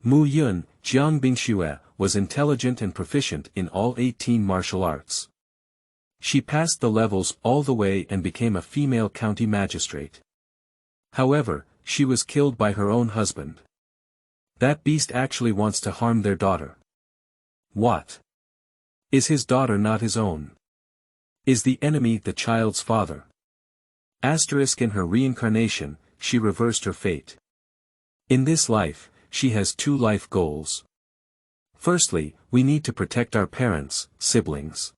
Mu Yun, Jiang Bingxue, was intelligent and proficient in all 18 martial arts. She passed the levels all the way and became a female county magistrate. However, she was killed by her own husband. That beast actually wants to harm their daughter. What? Is his daughter not his own? Is the enemy the child's father? In her reincarnation, she reversed her fate. In this life, she has two life goals. Firstly, we need to protect our parents, siblings.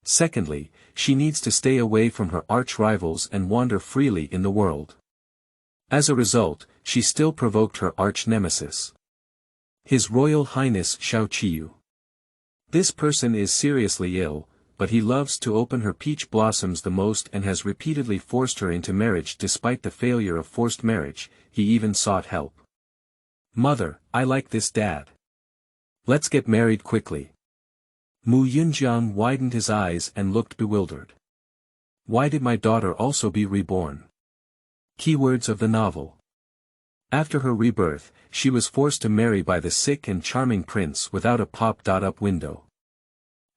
Secondly, she needs to stay away from her arch-rivals and wander freely in the world. As a result, she still provoked her arch-nemesis. His Royal Highness Xiao Qiyu. This person is seriously ill, but he loves to open her peach blossoms the most and has repeatedly forced her into marriage despite the failure of forced marriage. He even sought help. Mother, I like this dad. Let's get married quickly. Mu Yunjiang widened his eyes and looked bewildered. Why did my daughter also be reborn? Keywords of the novel. After her rebirth, she was forced to marry by the sick and charming prince without a pop-up window.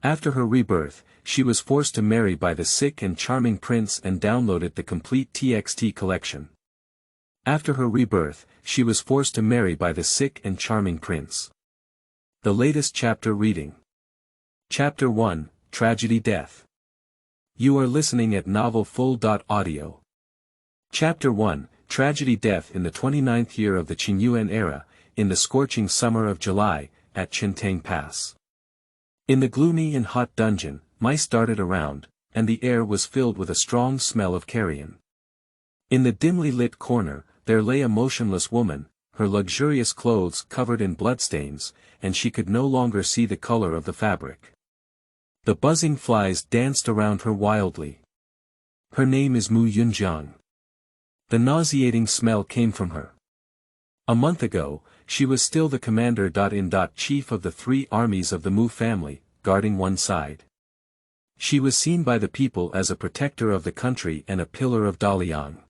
After her rebirth, she was forced to marry by the sick and charming prince and downloaded the complete TXT collection. After her rebirth, she was forced to marry by the sick and charming prince. The latest chapter reading. Chapter 1, Tragedy Death. You are listening at novelfull.audio. Chapter 1, Tragedy Death. In the 29th year of the Qingyuan era, in the scorching summer of July, at Chintang Pass. In the gloomy and hot dungeon, mice darted around, and the air was filled with a strong smell of carrion. In the dimly lit corner, there lay a motionless woman, her luxurious clothes covered in bloodstains, and she could no longer see the color of the fabric. The buzzing flies danced around her wildly. Her name is Mu Yunjiang. The nauseating smell came from her. A month ago, she was still the commander-in-chief of the 3 armies of the Mu family, guarding one side. She was seen by the people as a protector of the country and a pillar of Daliang.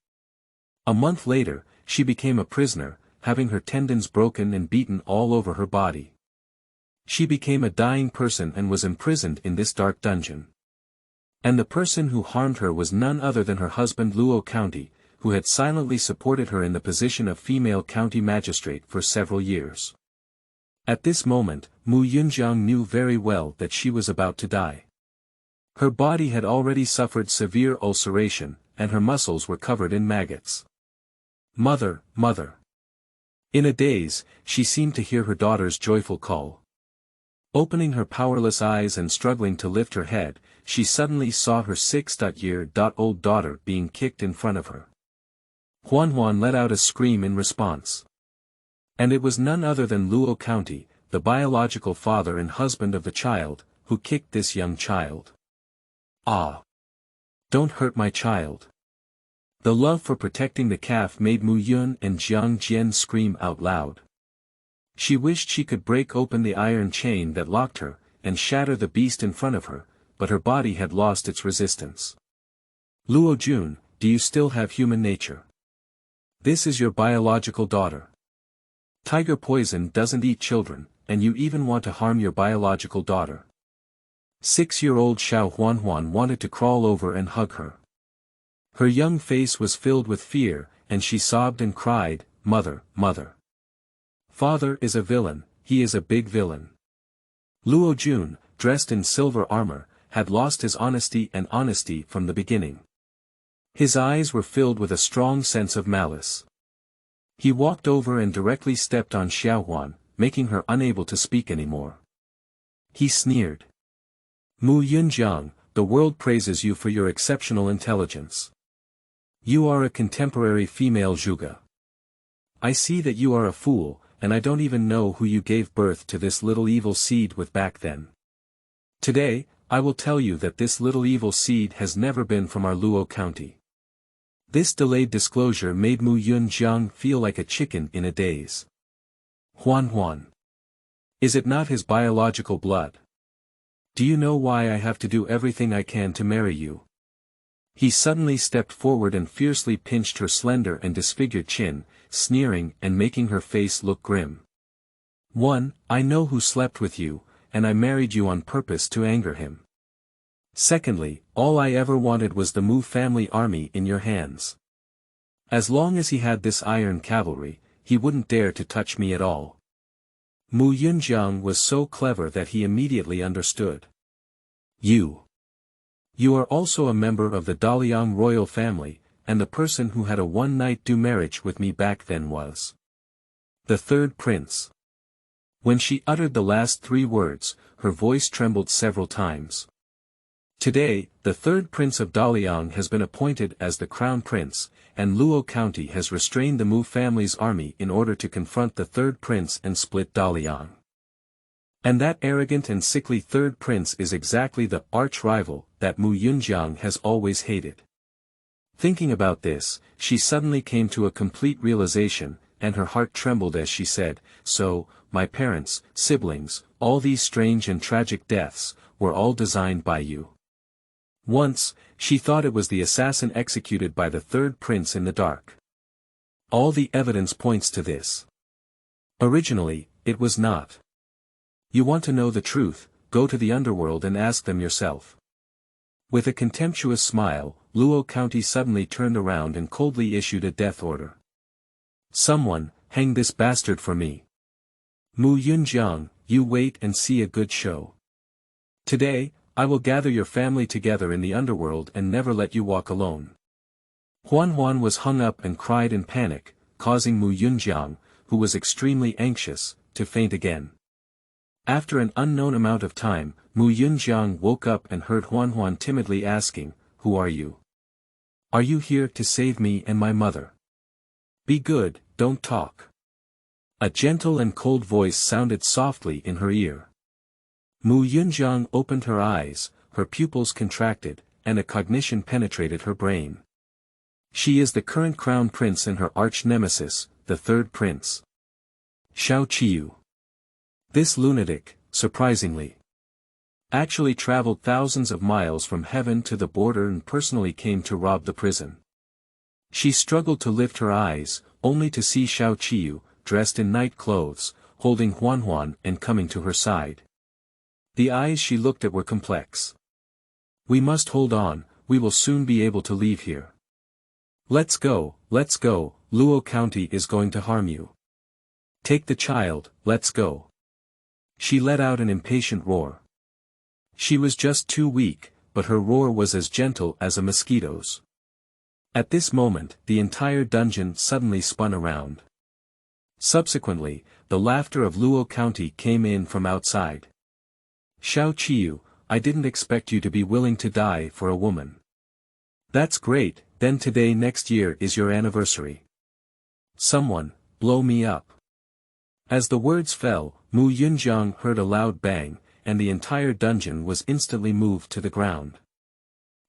A month later, she became a prisoner, having her tendons broken and beaten all over her body. She became a dying person and was imprisoned in this dark dungeon. And the person who harmed her was none other than her husband Luo County, who had silently supported her in the position of female county magistrate for several years. At this moment, Mu Yunjiang knew very well that she was about to die. Her body had already suffered severe ulceration, and her muscles were covered in maggots. Mother, mother. In a daze, she seemed to hear her daughter's joyful call. Opening her powerless eyes and struggling to lift her head, she suddenly saw her 6-year-old daughter being kicked in front of her. Huan let out a scream in response. And it was none other than Luo County, the biological father and husband of the child, who kicked this young child. Ah! Don't hurt my child. The love for protecting the calf made Mu Yun and Jiang Jian scream out loud. She wished she could break open the iron chain that locked her, and shatter the beast in front of her, but her body had lost its resistance. Luo Jun, do you still have human nature? This is your biological daughter. Tiger poison doesn't eat children, and you even want to harm your biological daughter. 6-year-old Xiao Huan wanted to crawl over and hug her. Her young face was filled with fear, and she sobbed and cried, "Mother, mother. Father is a villain, he is a big villain." Luo Jun, dressed in silver armor, had lost his honesty from the beginning. His eyes were filled with a strong sense of malice. He walked over and directly stepped on Xiaohuan, making her unable to speak anymore. He sneered. Mu Yunjiang, the world praises you for your exceptional intelligence. You are a contemporary female Zhuge. I see that you are a fool, and I don't even know who you gave birth to this little evil seed with back then. Today, I will tell you that this little evil seed has never been from our Luo County. This delayed disclosure made Mu Yunjiang feel like a chicken in a daze. Huan. Is it not his biological blood? Do you know why I have to do everything I can to marry you? He suddenly stepped forward and fiercely pinched her slender and disfigured chin, sneering and making her face look grim. 1. I know who slept with you, and I married you on purpose to anger him. Secondly, all I ever wanted was the Mu family army in your hands. As long as he had this iron cavalry, he wouldn't dare to touch me at all. Mu Yunjiang was so clever that he immediately understood. You are also a member of the Daliang royal family, and the person who had a one-night do marriage with me back then was the third prince. When she uttered the last 3 words, her voice trembled several times. Today, the third prince of Daliang has been appointed as the crown prince, and Luo County has restrained the Mu family's army in order to confront the third prince and split Daliang. And that arrogant and sickly third prince is exactly the arch-rival that Mu Yunjiang has always hated. Thinking about this, she suddenly came to a complete realization, and her heart trembled as she said, "So, my parents, siblings, all these strange and tragic deaths, were all designed by you." Once, she thought it was the assassin executed by the third prince in the dark. All the evidence points to this. Originally, it was not. You want to know the truth, go to the underworld and ask them yourself. With a contemptuous smile, Luo County suddenly turned around and coldly issued a death order. "Someone, hang this bastard for me. Mu Yunjiang, you wait and see a good show. Today, I will gather your family together in the underworld and never let you walk alone." Huan was hung up and cried in panic, causing Mu Yunjiang, who was extremely anxious, to faint again. After an unknown amount of time, Mu Yunjiang woke up and heard Huan timidly asking, "Who are you? Are you here to save me and my mother? Be good, don't talk." A gentle and cold voice sounded softly in her ear. Mu Yunjiang opened her eyes, her pupils contracted, and a cognition penetrated her brain. She is the current crown prince and her arch-nemesis, the third prince. Xiao Qiyu. This lunatic, surprisingly, actually traveled thousands of miles from heaven to the border and personally came to rob the prison. She struggled to lift her eyes, only to see Xiao Qiyu, dressed in night clothes, holding Huan and coming to her side. The eyes she looked at were complex. "We must hold on, we will soon be able to leave here. Let's go, Luo County is going to harm you. Take the child, let's go." She let out an impatient roar. She was just too weak, but her roar was as gentle as a mosquito's. At this moment, the entire dungeon suddenly spun around. Subsequently, the laughter of Luo County came in from outside. "Xiao Qiyu, I didn't expect you to be willing to die for a woman. That's great, then today next year is your anniversary. Someone, blow me up." As the words fell, Mu Yunjiang heard a loud bang, and the entire dungeon was instantly moved to the ground.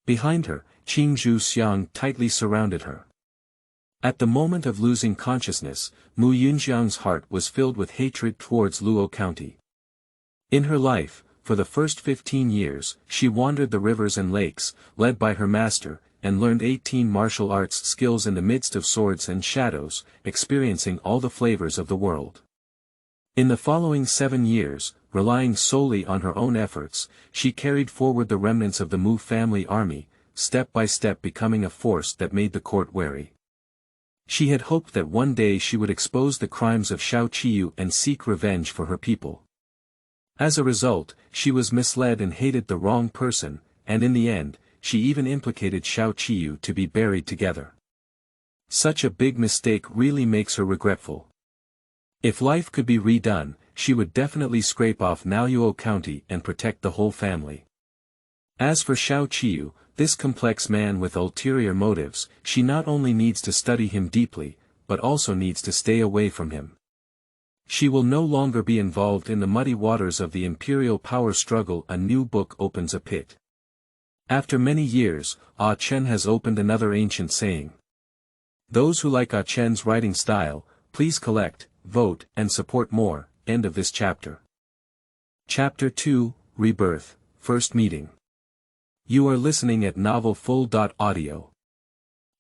Behind her, Qingzhu Xiang tightly surrounded her. At the moment of losing consciousness, Mu Yunjiang's heart was filled with hatred towards Luo County. In her life, for the first 15 years, she wandered the rivers and lakes, led by her master, and learned 18 martial arts skills in the midst of swords and shadows, experiencing all the flavors of the world. In the following 7 years, relying solely on her own efforts, she carried forward the remnants of the Mu family army, step by step becoming a force that made the court wary. She had hoped that one day she would expose the crimes of Xiao Qiyu and seek revenge for her people. As a result, she was misled and hated the wrong person, and in the end, she even implicated Xiao Qiyu to be buried together. Such a big mistake really makes her regretful. If life could be redone, she would definitely scrape off Luo County and protect the whole family. As for Xiao Qiyu, this complex man with ulterior motives, she not only needs to study him deeply, but also needs to stay away from him. She will no longer be involved in the muddy waters of the imperial power struggle. A new book opens a pit. After many years, Ah Chen has opened another ancient saying. Those who like Ah Chen's writing style, please collect, vote, and support more. End of this chapter. Chapter 2, Rebirth, First Meeting. You are listening at novelfull.audio.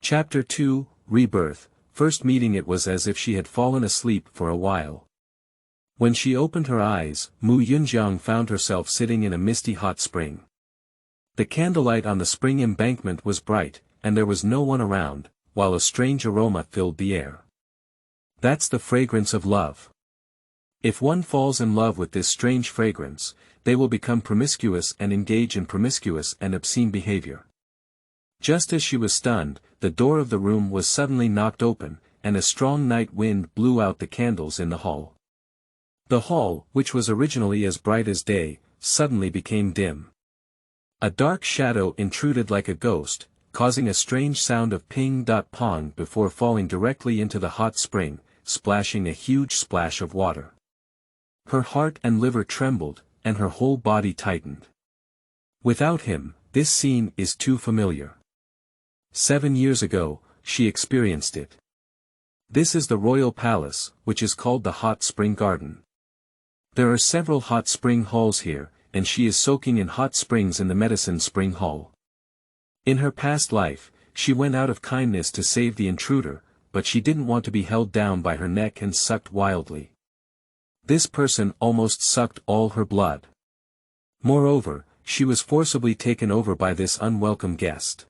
Chapter 2, Rebirth, First Meeting. It was as if she had fallen asleep for a while. When she opened her eyes, Mu Yunjiang found herself sitting in a misty hot spring. The candlelight on the spring embankment was bright, and there was no one around, while a strange aroma filled the air. That's the fragrance of love. If one falls in love with this strange fragrance, they will become promiscuous and engage in promiscuous and obscene behavior. Just as she was stunned, the door of the room was suddenly knocked open, and a strong night wind blew out the candles in the hall. The hall, which was originally as bright as day, suddenly became dim. A dark shadow intruded like a ghost, causing a strange sound of ping-pong before falling directly into the hot spring, splashing a huge splash of water. Her heart and liver trembled, and her whole body tightened. Without him, this scene is too familiar. 7 years ago, she experienced it. This is the royal palace, which is called the hot spring garden. There are several hot spring halls here, and she is soaking in hot springs in the medicine spring hall. In her past life, she went out of kindness to save the intruder, but she didn't want to be held down by her neck and sucked wildly. This person almost sucked all her blood. Moreover, she was forcibly taken over by this unwelcome guest.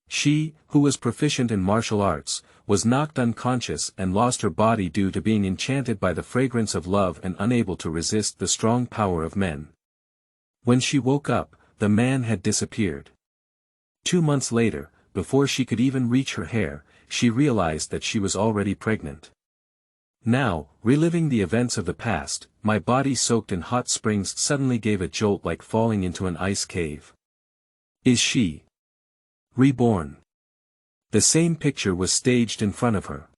She, who was proficient in martial arts, was knocked unconscious and lost her body due to being enchanted by the fragrance of love and unable to resist the strong power of men. When she woke up, the man had disappeared. 2 months later, before she could even reach her hair, she realized that she was already pregnant. Now, reliving the events of the past, my body soaked in hot springs suddenly gave a jolt like falling into an ice cave. Is she reborn? The same picture was staged in front of her.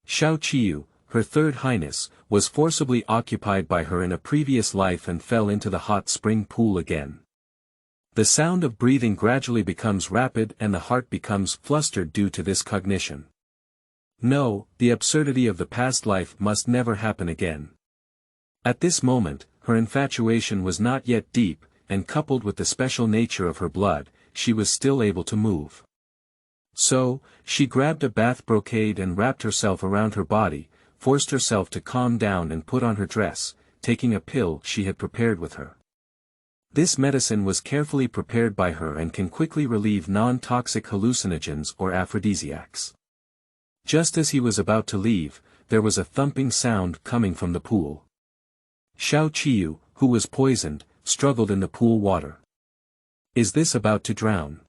Xiao Qiyu, her third highness, was forcibly occupied by her in a previous life and fell into the hot spring pool again. The sound of breathing gradually becomes rapid and the heart becomes flustered due to this cognition. No, the absurdity of the past life must never happen again. At this moment, her infatuation was not yet deep, and coupled with the special nature of her blood, she was still able to move. So, she grabbed a bath brocade and wrapped herself around her body, forced herself to calm down and put on her dress, taking a pill she had prepared with her. This medicine was carefully prepared by her and can quickly relieve non-toxic hallucinogens or aphrodisiacs. Just as he was about to leave, there was a thumping sound coming from the pool. Xiao Qiyu, who was poisoned, struggled in the pool water. Is this about to drown?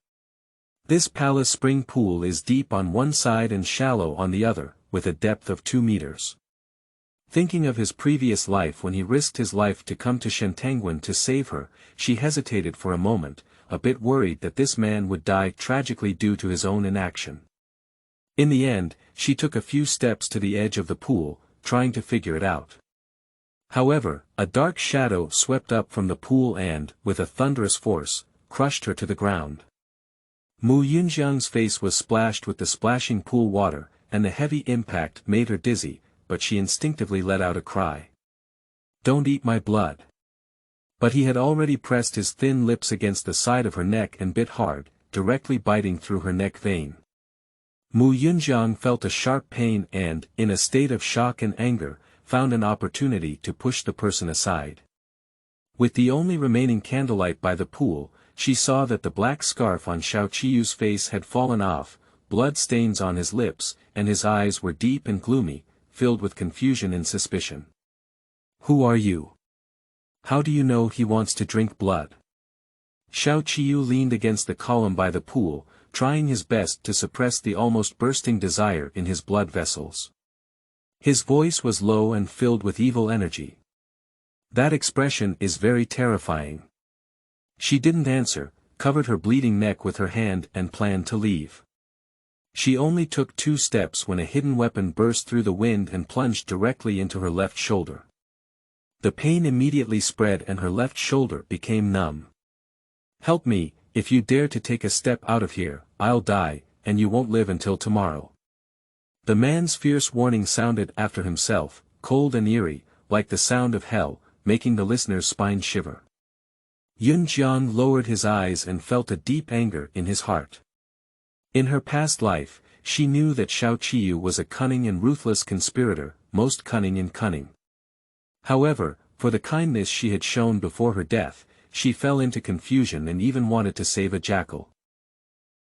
This palace spring pool is deep on one side and shallow on the other, with a depth of 2 meters. Thinking of his previous life when he risked his life to come to Shentanguan to save her, she hesitated for a moment, a bit worried that this man would die tragically due to his own inaction. In the end, she took a few steps to the edge of the pool, trying to figure it out. However, a dark shadow swept up from the pool and, with a thunderous force, crushed her to the ground. Mu Yunjiang's face was splashed with the splashing pool water, and the heavy impact made her dizzy, but she instinctively let out a cry. Don't eat my blood. But he had already pressed his thin lips against the side of her neck and bit hard, directly biting through her neck vein. Mu Yunjiang felt a sharp pain and, in a state of shock and anger, found an opportunity to push the person aside. With the only remaining candlelight by the pool, she saw that the black scarf on Xiao Qiyu's face had fallen off, blood stains on his lips, and his eyes were deep and gloomy, filled with confusion and suspicion. Who are you? How do you know he wants to drink blood? Xiao Qiyu leaned against the column by the pool, trying his best to suppress the almost bursting desire in his blood vessels. His voice was low and filled with evil energy. That expression is very terrifying. She didn't answer, covered her bleeding neck with her hand and planned to leave. She only took 2 steps when a hidden weapon burst through the wind and plunged directly into her left shoulder. The pain immediately spread and her left shoulder became numb. Help me, if you dare to take a step out of here, I'll die, and you won't live until tomorrow. The man's fierce warning sounded after himself, cold and eerie, like the sound of hell, making the listener's spine shiver. Yunjiang lowered his eyes and felt a deep anger in his heart. In her past life, she knew that Xiao Qiyu was a cunning and ruthless conspirator, most cunning in cunning. However, for the kindness she had shown before her death, she fell into confusion and even wanted to save a jackal.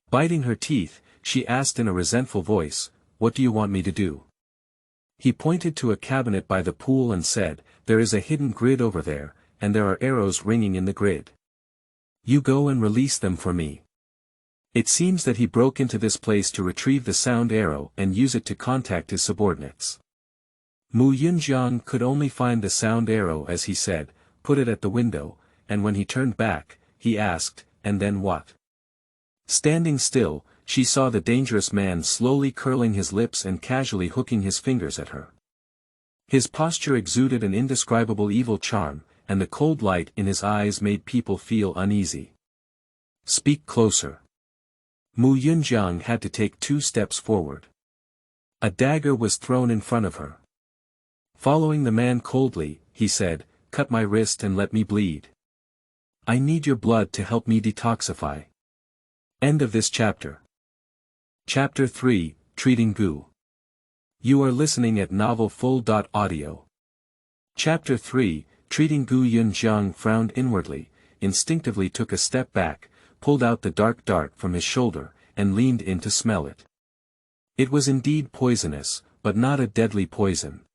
Biting her teeth, she asked in a resentful voice, "What do you want me to do?" He pointed to a cabinet by the pool and said, "There is a hidden grid over there, and there are arrows ringing in the grid. You go and release them for me." It seems that he broke into this place to retrieve the sound arrow and use it to contact his subordinates. Mu Yunjiang could only find the sound arrow as he said, "Put it at the window," and when he turned back, he asked, "And then what?" Standing still, she saw the dangerous man slowly curling his lips and casually hooking his fingers at her. His posture exuded an indescribable evil charm, and the cold light in his eyes made people feel uneasy. "Speak closer." Mu Yunjiang had to take 2 steps forward. A dagger was thrown in front of her. Following the man coldly, he said, "Cut my wrist and let me bleed. I need your blood to help me detoxify." End of this chapter. Chapter 3, Treating Gu. You are listening at novelfull.audio. Chapter 3, Treating Gu. Yunjiang frowned inwardly, instinctively took a step back, pulled out the dark dart from his shoulder, and leaned in to smell it. It was indeed poisonous, but not a deadly poison.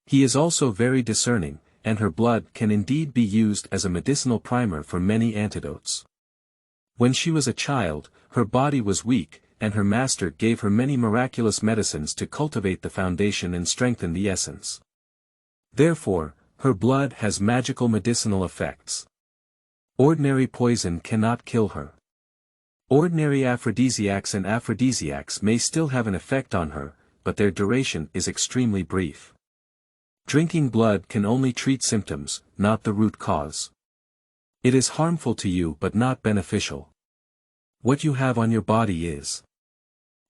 He is also very discerning, and her blood can indeed be used as a medicinal primer for many antidotes. When she was a child, her body was weak, and her master gave her many miraculous medicines to cultivate the foundation and strengthen the essence. Therefore, her blood has magical medicinal effects. Ordinary poison cannot kill her. Ordinary aphrodisiacs and aphrodisiacs may still have an effect on her, but their duration is extremely brief. Drinking blood can only treat symptoms, not the root cause. It is harmful to you but not beneficial. What you have on your body is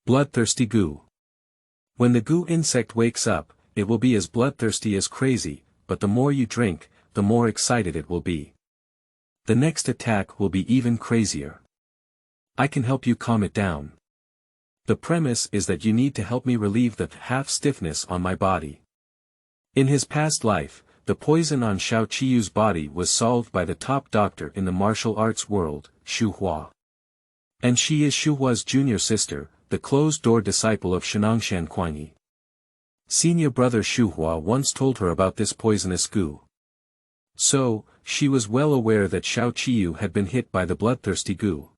bloodthirsty goo. When the goo insect wakes up, it will be as bloodthirsty as crazy, but the more you drink, the more excited it will be. The next attack will be even crazier. I can help you calm it down. The premise is that you need to help me relieve the half-stiffness on my body. In his past life, the poison on Xiao Qiyu's body was solved by the top doctor in the martial arts world, Xu Hua. And she is Xu Hua's junior sister, the closed-door disciple of Shenangshan Kuangyi. Senior brother Xu Hua once told her about this poisonous goo. So, she was well aware that Xiao Qiyu had been hit by the bloodthirsty goo.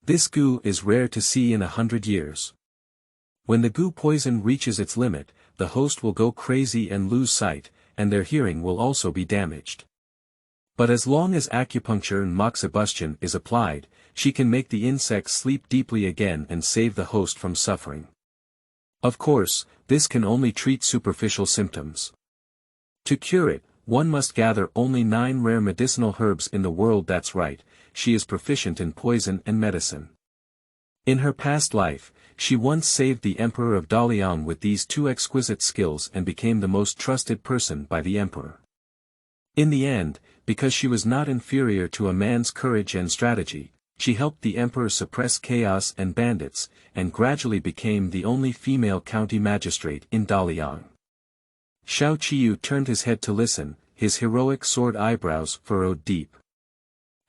This goo is rare to see in 100 years. When the goo poison reaches its limit, the host will go crazy and lose sight, and their hearing will also be damaged. But as long as acupuncture and moxibustion is applied, she can make the insects sleep deeply again and save the host from suffering. Of course, this can only treat superficial symptoms. To cure it, one must gather only 9 rare medicinal herbs in the world. That's right, she is proficient in poison and medicine. In her past life, she once saved the Emperor of Dalian with these 2 exquisite skills and became the most trusted person by the Emperor. In the end, because she was not inferior to a man's courage and strategy, she helped the Emperor suppress chaos and bandits, and gradually became the only female county magistrate in Dalian. Xiao Qiyu turned his head to listen, his heroic sword eyebrows furrowed deep.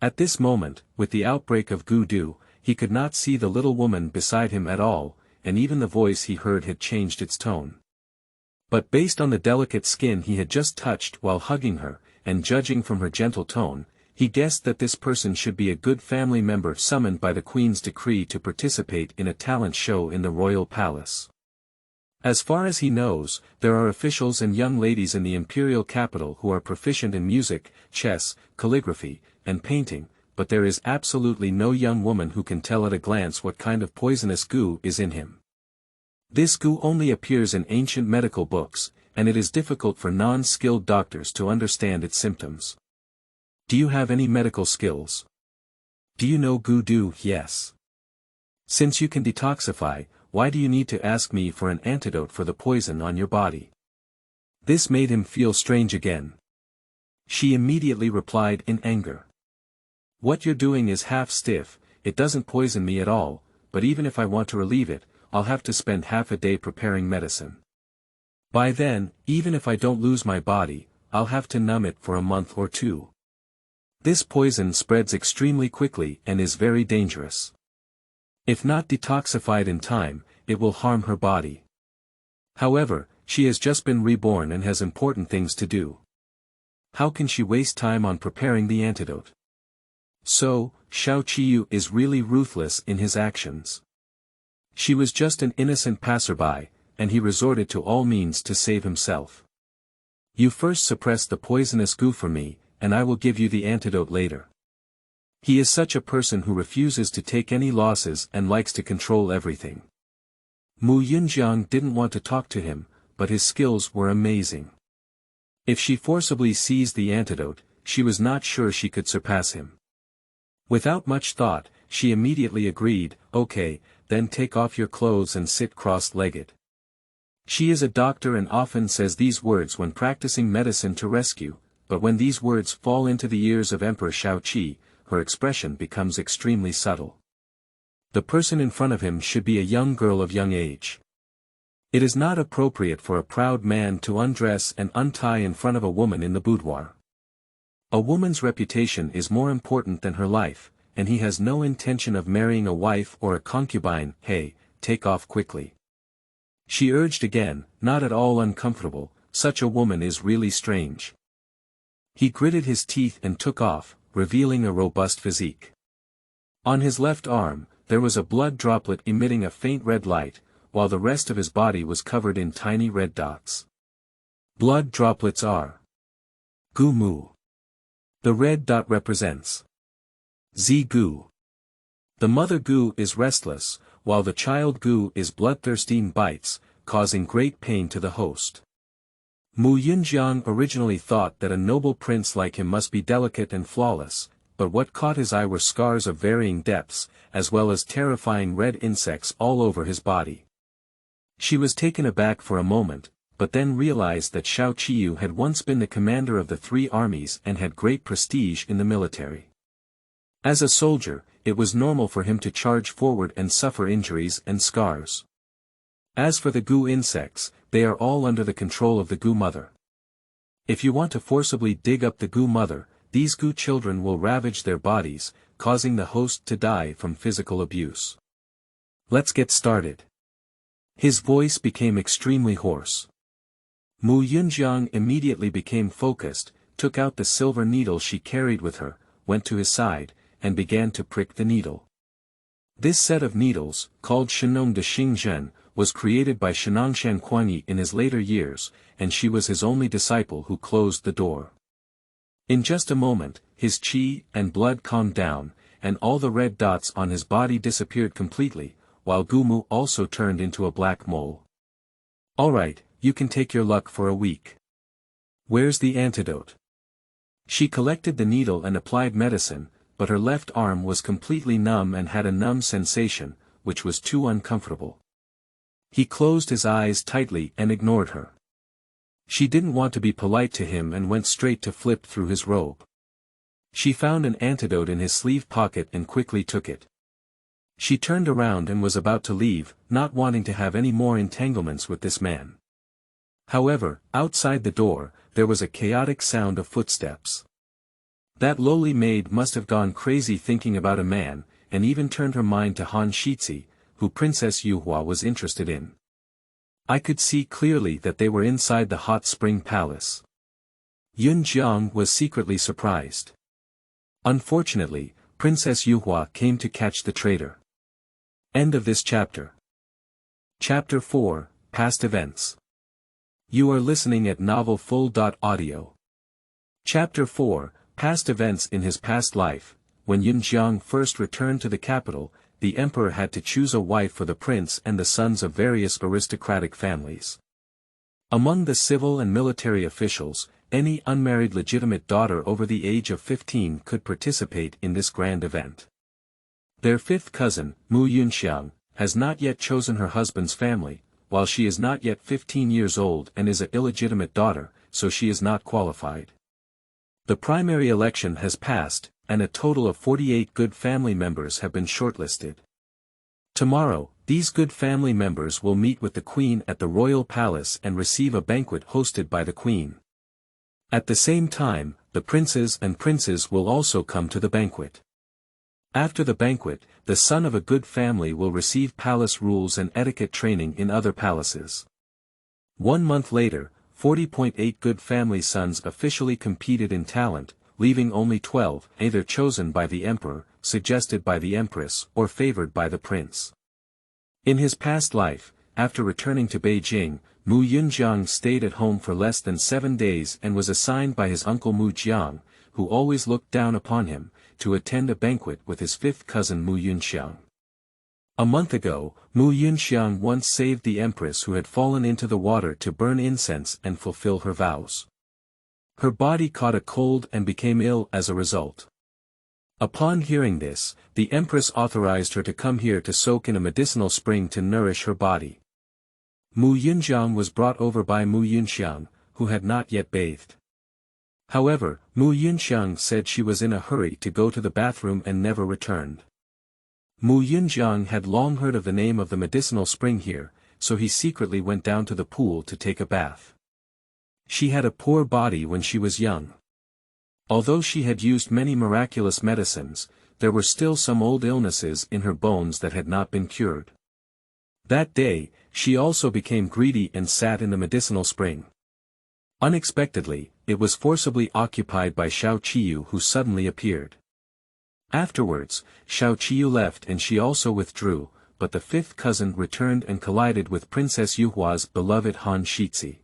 At this moment, with the outbreak of Gudu, he could not see the little woman beside him at all, and even the voice he heard had changed its tone. But based on the delicate skin he had just touched while hugging her, and judging from her gentle tone, he guessed that this person should be a good family member summoned by the Queen's decree to participate in a talent show in the royal palace. As far as he knows, there are officials and young ladies in the imperial capital who are proficient in music, chess, calligraphy, and painting, but there is absolutely no young woman who can tell at a glance what kind of poisonous goo is in him. This goo only appears in ancient medical books, and it is difficult for non-skilled doctors to understand its symptoms. Do you have any medical skills? Do you know Gudu? Yes. Since you can detoxify, why do you need to ask me for an antidote for the poison on your body? This made him feel strange again. She immediately replied in anger. What you're doing is half stiff, it doesn't poison me at all, but even if I want to relieve it, I'll have to spend half a day preparing medicine. By then, even if I don't lose my body, I'll have to numb it for a month or two. This poison spreads extremely quickly and is very dangerous. If not detoxified in time, it will harm her body. However, she has just been reborn and has important things to do. How can she waste time on preparing the antidote? So, Xiao Qiyu is really ruthless in his actions. She was just an innocent passerby, and he resorted to all means to save himself. You first suppress the poisonous goo for me, and I will give you the antidote later. He is such a person who refuses to take any losses and likes to control everything. Mu Yunjiang didn't want to talk to him, but his skills were amazing. If she forcibly seized the antidote, she was not sure she could surpass him. Without much thought, she immediately agreed, okay, then take off your clothes and sit cross-legged. She is a doctor and often says these words when practicing medicine to rescue, but when these words fall into the ears of Emperor Shaoqi, her expression becomes extremely subtle. The person in front of him should be a young girl of young age. It is not appropriate for a proud man to undress and untie in front of a woman in the boudoir. A woman's reputation is more important than her life, and he has no intention of marrying a wife or a concubine. Hey, take off quickly. She urged again, not at all uncomfortable, such a woman is really strange. He gritted his teeth and took off, revealing a robust physique. On his left arm, there was a blood droplet emitting a faint red light, while the rest of his body was covered in tiny red dots. Blood droplets are Gu Mu. The red dot represents Zi Gu. The mother Gu is restless, while the child Gu is bloodthirsty and bites, causing great pain to the host. Mu Yunjiang originally thought that a noble prince like him must be delicate and flawless, but what caught his eye were scars of varying depths, as well as terrifying red insects all over his body. She was taken aback for a moment, but then realized that Xiao Qiyu had once been the commander of the 3 armies and had great prestige in the military. As a soldier, it was normal for him to charge forward and suffer injuries and scars. As for the Gu insects, they are all under the control of the Gu mother. If you want to forcibly dig up the Gu mother, these Gu children will ravage their bodies, causing the host to die from physical abuse. Let's get started. His voice became extremely hoarse. Mu Yunjiang immediately became focused, took out the silver needle she carried with her, went to his side, and began to prick the needle. This set of needles, called Shenong de Xingzhen, was created by Shenangshan Kuanyi in his later years, and she was his only disciple who closed the door. In just a moment, his qi and blood calmed down, and all the red dots on his body disappeared completely, while Gumu also turned into a black mole. Alright, you can take your luck for a week. Where's the antidote? She collected the needle and applied medicine, but her left arm was completely numb and had a numb sensation, which was too uncomfortable. He closed his eyes tightly and ignored her. She didn't want to be polite to him and went straight to flip through his robe. She found an antidote in his sleeve pocket and quickly took it. She turned around and was about to leave, not wanting to have any more entanglements with this man. However, outside the door, there was a chaotic sound of footsteps. That lowly maid must have gone crazy thinking about a man, and even turned her mind to Han Shizi, who Princess Yuhua was interested in. I could see clearly that they were inside the hot spring palace. Yun Jiang was secretly surprised. Unfortunately, Princess Yuhua came to catch the traitor. End of this chapter. Chapter 4, Past Events. You are listening at novelfull.audio. Chapter 4, Past Events. In his past life, when Yun Jiang first returned to the capital, the emperor had to choose a wife for the prince and the sons of various aristocratic families. Among the civil and military officials, any unmarried legitimate daughter over the age of 15 could participate in this grand event. Their 5th cousin, Mu Yunxiang, has not yet chosen her husband's family, while she is not yet 15 years old and is an illegitimate daughter, so she is not qualified. The primary election has passed, and a total of 48 good family members have been shortlisted. Tomorrow, these good family members will meet with the Queen at the royal palace and receive a banquet hosted by the Queen. At the same time, the princes and princes will also come to the banquet. After the banquet, the son of a good family will receive palace rules and etiquette training in other palaces. 1 month later, 40.8 good family sons officially competed in talent, leaving only 12, either chosen by the emperor, suggested by the empress, or favored by the prince. In his past life, after returning to Beijing, Mu Yunjiang stayed at home for less than 7 days and was assigned by his uncle Mu Jiang, who always looked down upon him, to attend a banquet with his fifth cousin Mu Yunxiang. A month ago, Mu Yunxiang once saved the empress who had fallen into the water to burn incense and fulfill her vows. Her body caught a cold and became ill as a result. Upon hearing this, the empress authorized her to come here to soak in a medicinal spring to nourish her body. Mu Yunjiang was brought over by Mu Yunxiang, who had not yet bathed. However, Mu Yunxiang said she was in a hurry to go to the bathroom and never returned. Mu Yunjiang had long heard of the name of the medicinal spring here, so he secretly went down to the pool to take a bath. She had a poor body when she was young. Although she had used many miraculous medicines, there were still some old illnesses in her bones that had not been cured. That day, she also became greedy and sat in the medicinal spring. Unexpectedly, it was forcibly occupied by Xiao Qiyu, who suddenly appeared. Afterwards, Xiao Qiyu left and she also withdrew, but the fifth cousin returned and collided with Princess Yuhua's beloved Han Shizi.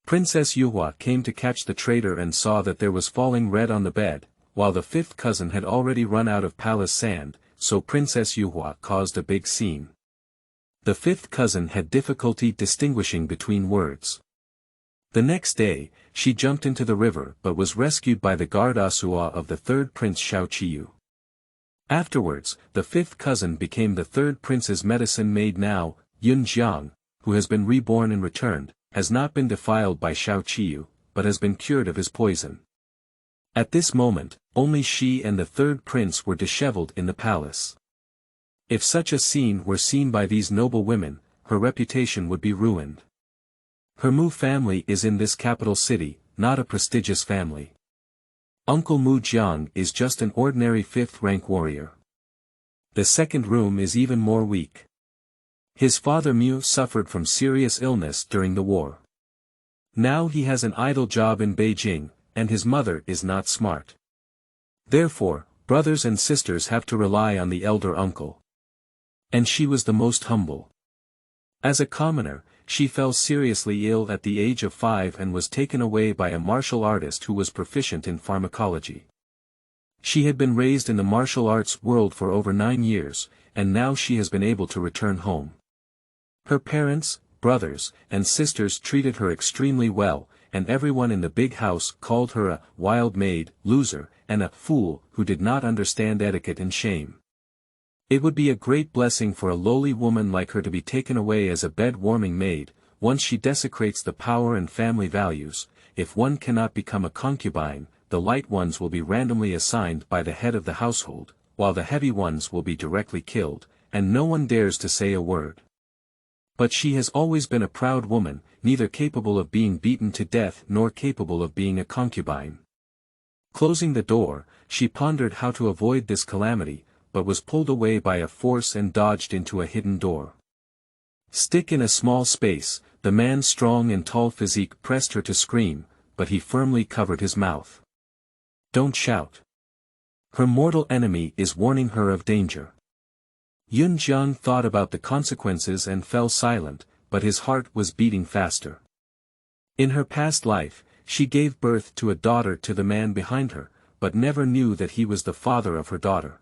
Princess Yuhua came to catch the traitor and saw that there was falling red on the bed, while the fifth cousin had already run out of palace sand, so Princess Yuhua caused a big scene. The fifth cousin had difficulty distinguishing between words. The next day, she jumped into the river but was rescued by the guard Asua of the third prince Xiao Qiyu. Afterwards, the fifth cousin became the third prince's medicine maid now. Yun Jiang, who has been reborn and returned, has not been defiled by Xiao Qiyu, but has been cured of his poison. At this moment, only she and the third prince were disheveled in the palace. If such a scene were seen by these noble women, her reputation would be ruined. Her Mu family is in this capital city, not a prestigious family. Uncle Mu Jiang is just an ordinary fifth-rank warrior. The second room is even more weak. His father Mu suffered from serious illness during the war. Now he has an idle job in Beijing, and his mother is not smart. Therefore, brothers and sisters have to rely on the elder uncle. And she was the most humble. As a commoner, she fell seriously ill at the age of 5 and was taken away by a martial artist who was proficient in pharmacology. She had been raised in the martial arts world for over 9 years, and now she has been able to return home. Her parents, brothers, and sisters treated her extremely well, and everyone in the big house called her a wild maid, loser, and a fool who did not understand etiquette and shame. It would be a great blessing for a lowly woman like her to be taken away as a bed-warming maid. Once she desecrates the power and family values, if one cannot become a concubine, the light ones will be randomly assigned by the head of the household, while the heavy ones will be directly killed, and no one dares to say a word. But she has always been a proud woman, neither capable of being beaten to death nor capable of being a concubine. Closing the door, she pondered how to avoid this calamity, but was pulled away by a force and dodged into a hidden door. Stick in a small space, the man's strong and tall physique pressed her to scream, but he firmly covered his mouth. Don't shout. Her mortal enemy is warning her of danger. Yun Jiang thought about the consequences and fell silent, but his heart was beating faster. In her past life, she gave birth to a daughter to the man behind her, but never knew that he was the father of her daughter.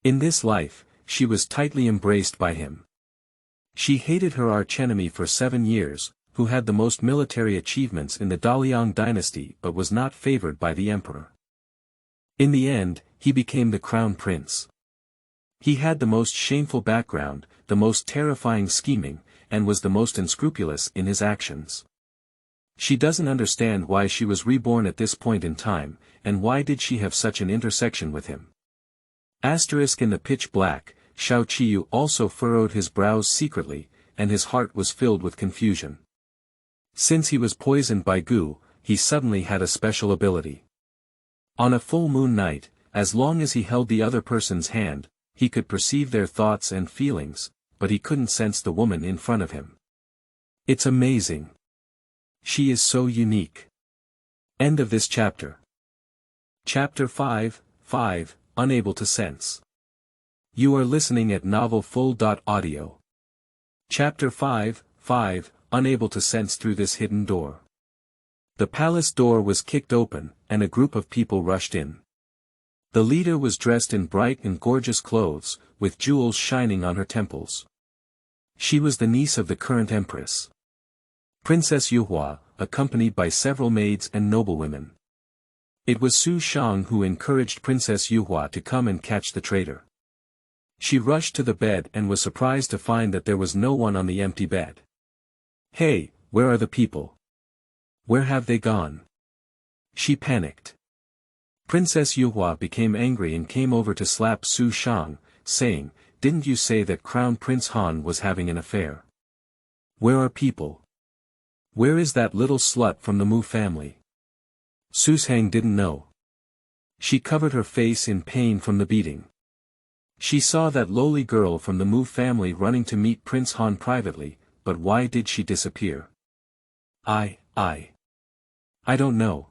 In this life, she was tightly embraced by him. She hated her archenemy for 7 years, who had the most military achievements in the Daliang dynasty but was not favored by the emperor. In the end, he became the crown prince. He had the most shameful background, the most terrifying scheming, and was the most unscrupulous in his actions. She doesn't understand why she was reborn at this point in time, and why did she have such an intersection with him. Asterisk in the pitch black, Xiao Qiyu also furrowed his brows secretly, and his heart was filled with confusion. Since he was poisoned by goo, he suddenly had a special ability. On a full moon night, as long as he held the other person's hand, he could perceive their thoughts and feelings, but he couldn't sense the woman in front of him. It's amazing. She is so unique. End of this chapter. Chapter 5, Unable to Sense. You are listening at novelfull.audio. Chapter 5, Unable to Sense through this hidden door. The palace door was kicked open, and a group of people rushed in. The leader was dressed in bright and gorgeous clothes, with jewels shining on her temples. She was the niece of the current empress, Princess Yuhua, accompanied by several maids and noblewomen. It was Su Shang who encouraged Princess Yuhua to come and catch the traitor. She rushed to the bed and was surprised to find that there was no one on the empty bed. "Hey, where are the people? Where have they gone?" She panicked. Princess Yuhua became angry and came over to slap Su Shang, saying, "Didn't you say that Crown Prince Han was having an affair? Where are people? Where is that little slut from the Mu family?" Su Shang didn't know. She covered her face in pain from the beating. She saw that lowly girl from the Mu family running to meet Prince Han privately, but why did she disappear? I don't know.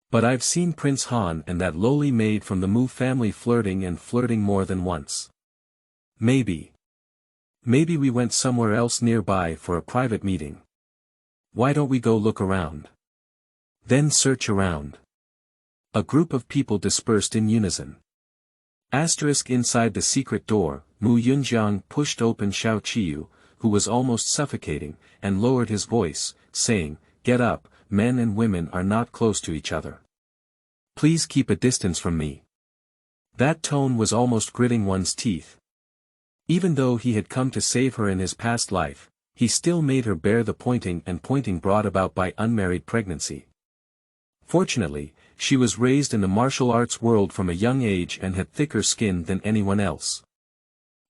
But I've seen Prince Han and that lowly maid from the Mu family flirting more than once. Maybe we went somewhere else nearby for a private meeting. Why don't we go look around? Then search around. A group of people dispersed in unison. Inside the secret door, Mu Yunjiang pushed open Xiao Qiyu, who was almost suffocating, and lowered his voice, saying, "Get up, men and women are not close to each other. Please keep a distance from me." That tone was almost gritting one's teeth. Even though he had come to save her in his past life, he still made her bear the pointing brought about by unmarried pregnancy. Fortunately, she was raised in the martial arts world from a young age and had thicker skin than anyone else.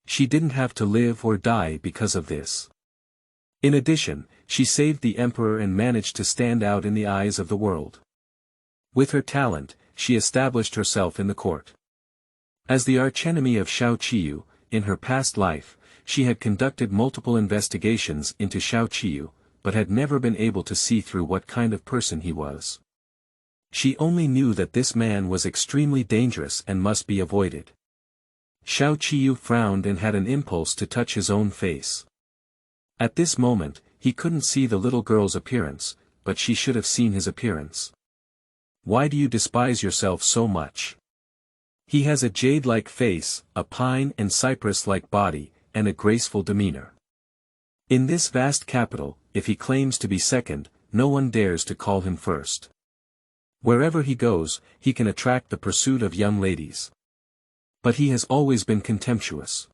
She didn't have to live or die because of this. In addition, she saved the emperor and managed to stand out in the eyes of the world. With her talent, she established herself in the court. As the archenemy of Xiao Qiyu, in her past life, she had conducted multiple investigations into Xiao Qiyu, but had never been able to see through what kind of person he was. She only knew that this man was extremely dangerous and must be avoided. Xiao Qiyu frowned and had an impulse to touch his own face. At this moment, he couldn't see the little girl's appearance, but she should have seen his appearance. "Why do you despise yourself so much? He has a jade-like face, a pine and cypress-like body, and a graceful demeanor. In this vast capital, if he claims to be second, no one dares to call him first. Wherever he goes, he can attract the pursuit of young ladies. But he has always been contemptuous.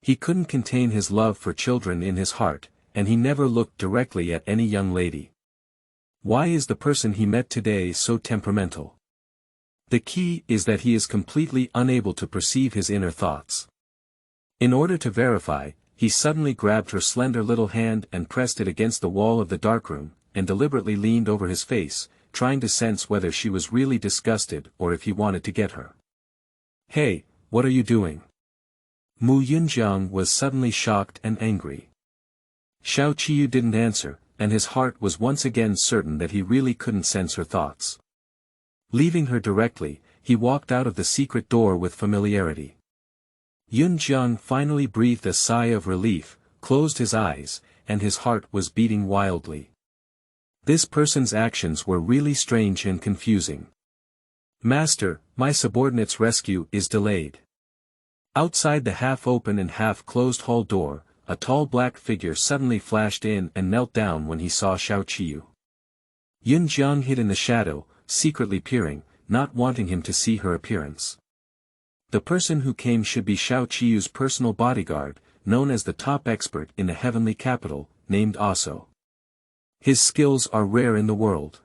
He couldn't contain his love for children in his heart, and he never looked directly at any young lady. Why is the person he met today so temperamental? The key is that he is completely unable to perceive his inner thoughts." In order to verify, he suddenly grabbed her slender little hand and pressed it against the wall of the darkroom, and deliberately leaned over his face, trying to sense whether she was really disgusted or if he wanted to get her. "Hey, what are you doing?" Mu Yunjiang was suddenly shocked and angry. Xiao Qiyu didn't answer, and his heart was once again certain that he really couldn't sense her thoughts. Leaving her directly, he walked out of the secret door with familiarity. Yunjiang finally breathed a sigh of relief, closed his eyes, and his heart was beating wildly. This person's actions were really strange and confusing. "Master, my subordinate's rescue is delayed." Outside the half-open and half-closed hall door, a tall black figure suddenly flashed in and knelt down when he saw Xiao Qiyu. Yunjiang hid in the shadow, secretly peering, not wanting him to see her appearance. The person who came should be Xiao Qiyu's personal bodyguard, known as the top expert in the heavenly capital, named Aso. His skills are rare in the world.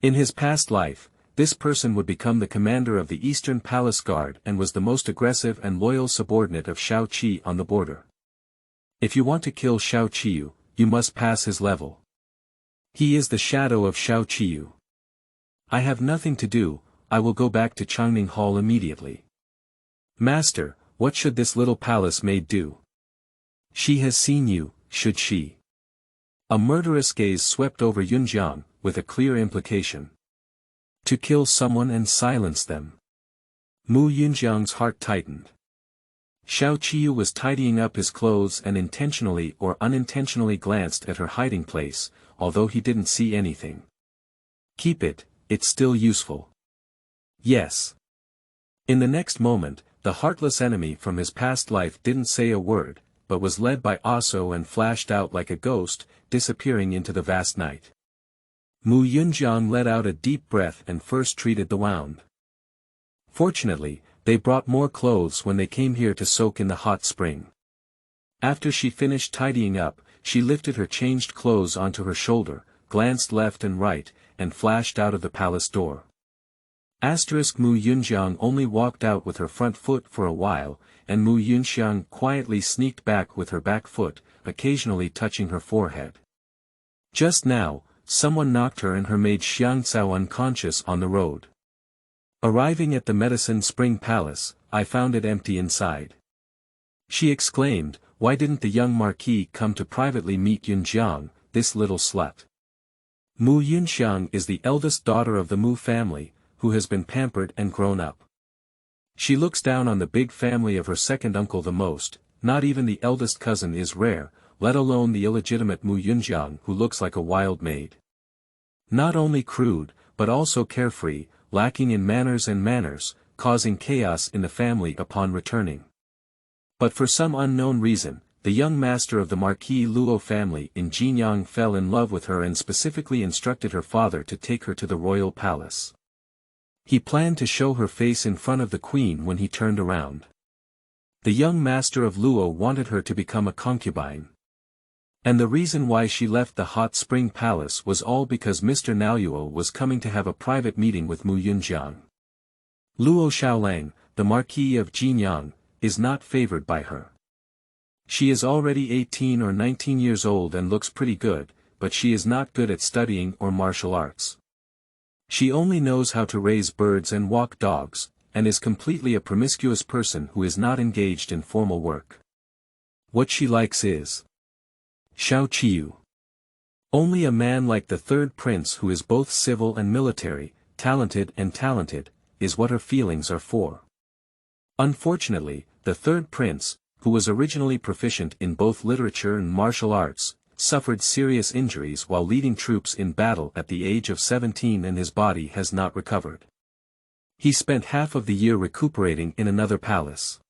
In his past life, this person would become the commander of the Eastern Palace Guard and was the most aggressive and loyal subordinate of Xiao Qi on the border. If you want to kill Xiao Qiyu, you must pass his level. He is the shadow of Xiao Qiyu. I have nothing to do, I will go back to Changning Hall immediately. Master, what should this little palace maid do? She has seen you, should she? A murderous gaze swept over Yunjiang, with a clear implication. To kill someone and silence them. Mu Yunjiang's heart tightened. Xiao Qiyu was tidying up his clothes and intentionally or unintentionally glanced at her hiding place, although he didn't see anything. Keep it, it's still useful. Yes. In the next moment, the heartless enemy from his past life didn't say a word, but was led by Aso and flashed out like a ghost, disappearing into the vast night. Mu Yunjiang let out a deep breath and first treated the wound. Fortunately, they brought more clothes when they came here to soak in the hot spring. After she finished tidying up, she lifted her changed clothes onto her shoulder, glanced left and right, and flashed out of the palace door. Mu Yunjiang only walked out with her front foot for a while, and Mu Yunxiang quietly sneaked back with her back foot, occasionally touching her forehead. Just now, someone knocked her and her maid Xiang Cao unconscious on the road. Arriving at the Medicine Spring Palace, I found it empty inside. She exclaimed, why didn't the young marquis come to privately meet Yunjiang, this little slut? Mu Yunxiang is the eldest daughter of the Mu family, who has been pampered and grown up. She looks down on the big family of her second uncle the most, not even the eldest cousin is rare, let alone the illegitimate Mu Yunjiang who looks like a wild maid. Not only crude, but also carefree, lacking in manners, causing chaos in the family upon returning. But for some unknown reason, the young master of the Marquis Luo family in Jinyang fell in love with her and specifically instructed her father to take her to the royal palace. He planned to show her face in front of the queen when he turned around. The young master of Luo wanted her to become a concubine. And the reason why she left the hot spring palace was all because Mr. Naoyuo was coming to have a private meeting with Mu Yunjiang. Luo Xiaolang, the Marquis of Jinyang, is not favored by her. She is already 18 or 19 years old and looks pretty good, but she is not good at studying or martial arts. She only knows how to raise birds and walk dogs, and is completely a promiscuous person who is not engaged in formal work. What she likes is Xiao Qiyu. Only a man like the third prince who is both civil and military, talented, is what her feelings are for. Unfortunately, the third prince, who was originally proficient in both literature and martial arts, suffered serious injuries while leading troops in battle at the age of 17 and his body has not recovered. He spent half of the year recuperating in another palace.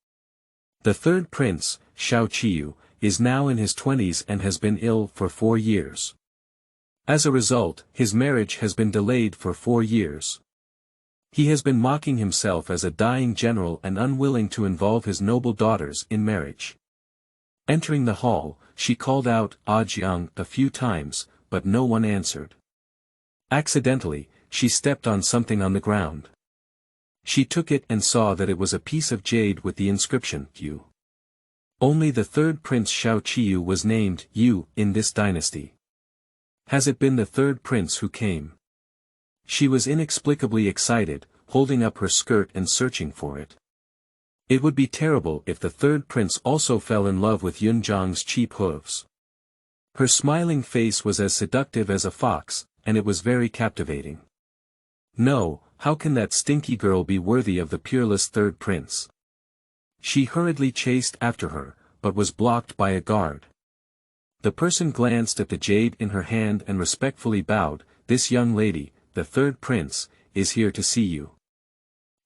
The third prince, Xiao Qiyu, is now in his 20s and has been ill for 4 years. As a result, his marriage has been delayed for 4 years. He has been mocking himself as a dying general and unwilling to involve his noble daughters in marriage. Entering the hall, she called out Jiang a few times, but no one answered. Accidentally, she stepped on something on the ground. She took it and saw that it was a piece of jade with the inscription, Yu. Only the third prince Xiao Qiyu was named Yu in this dynasty. Has it been the third prince who came? She was inexplicably excited, holding up her skirt and searching for it. It would be terrible if the third prince also fell in love with Yunjiang's cheap hooves. Her smiling face was as seductive as a fox, and it was very captivating. No, how can that stinky girl be worthy of the peerless third prince? She hurriedly chased after her, but was blocked by a guard. The person glanced at the jade in her hand and respectfully bowed. This young lady, the third prince, is here to see you.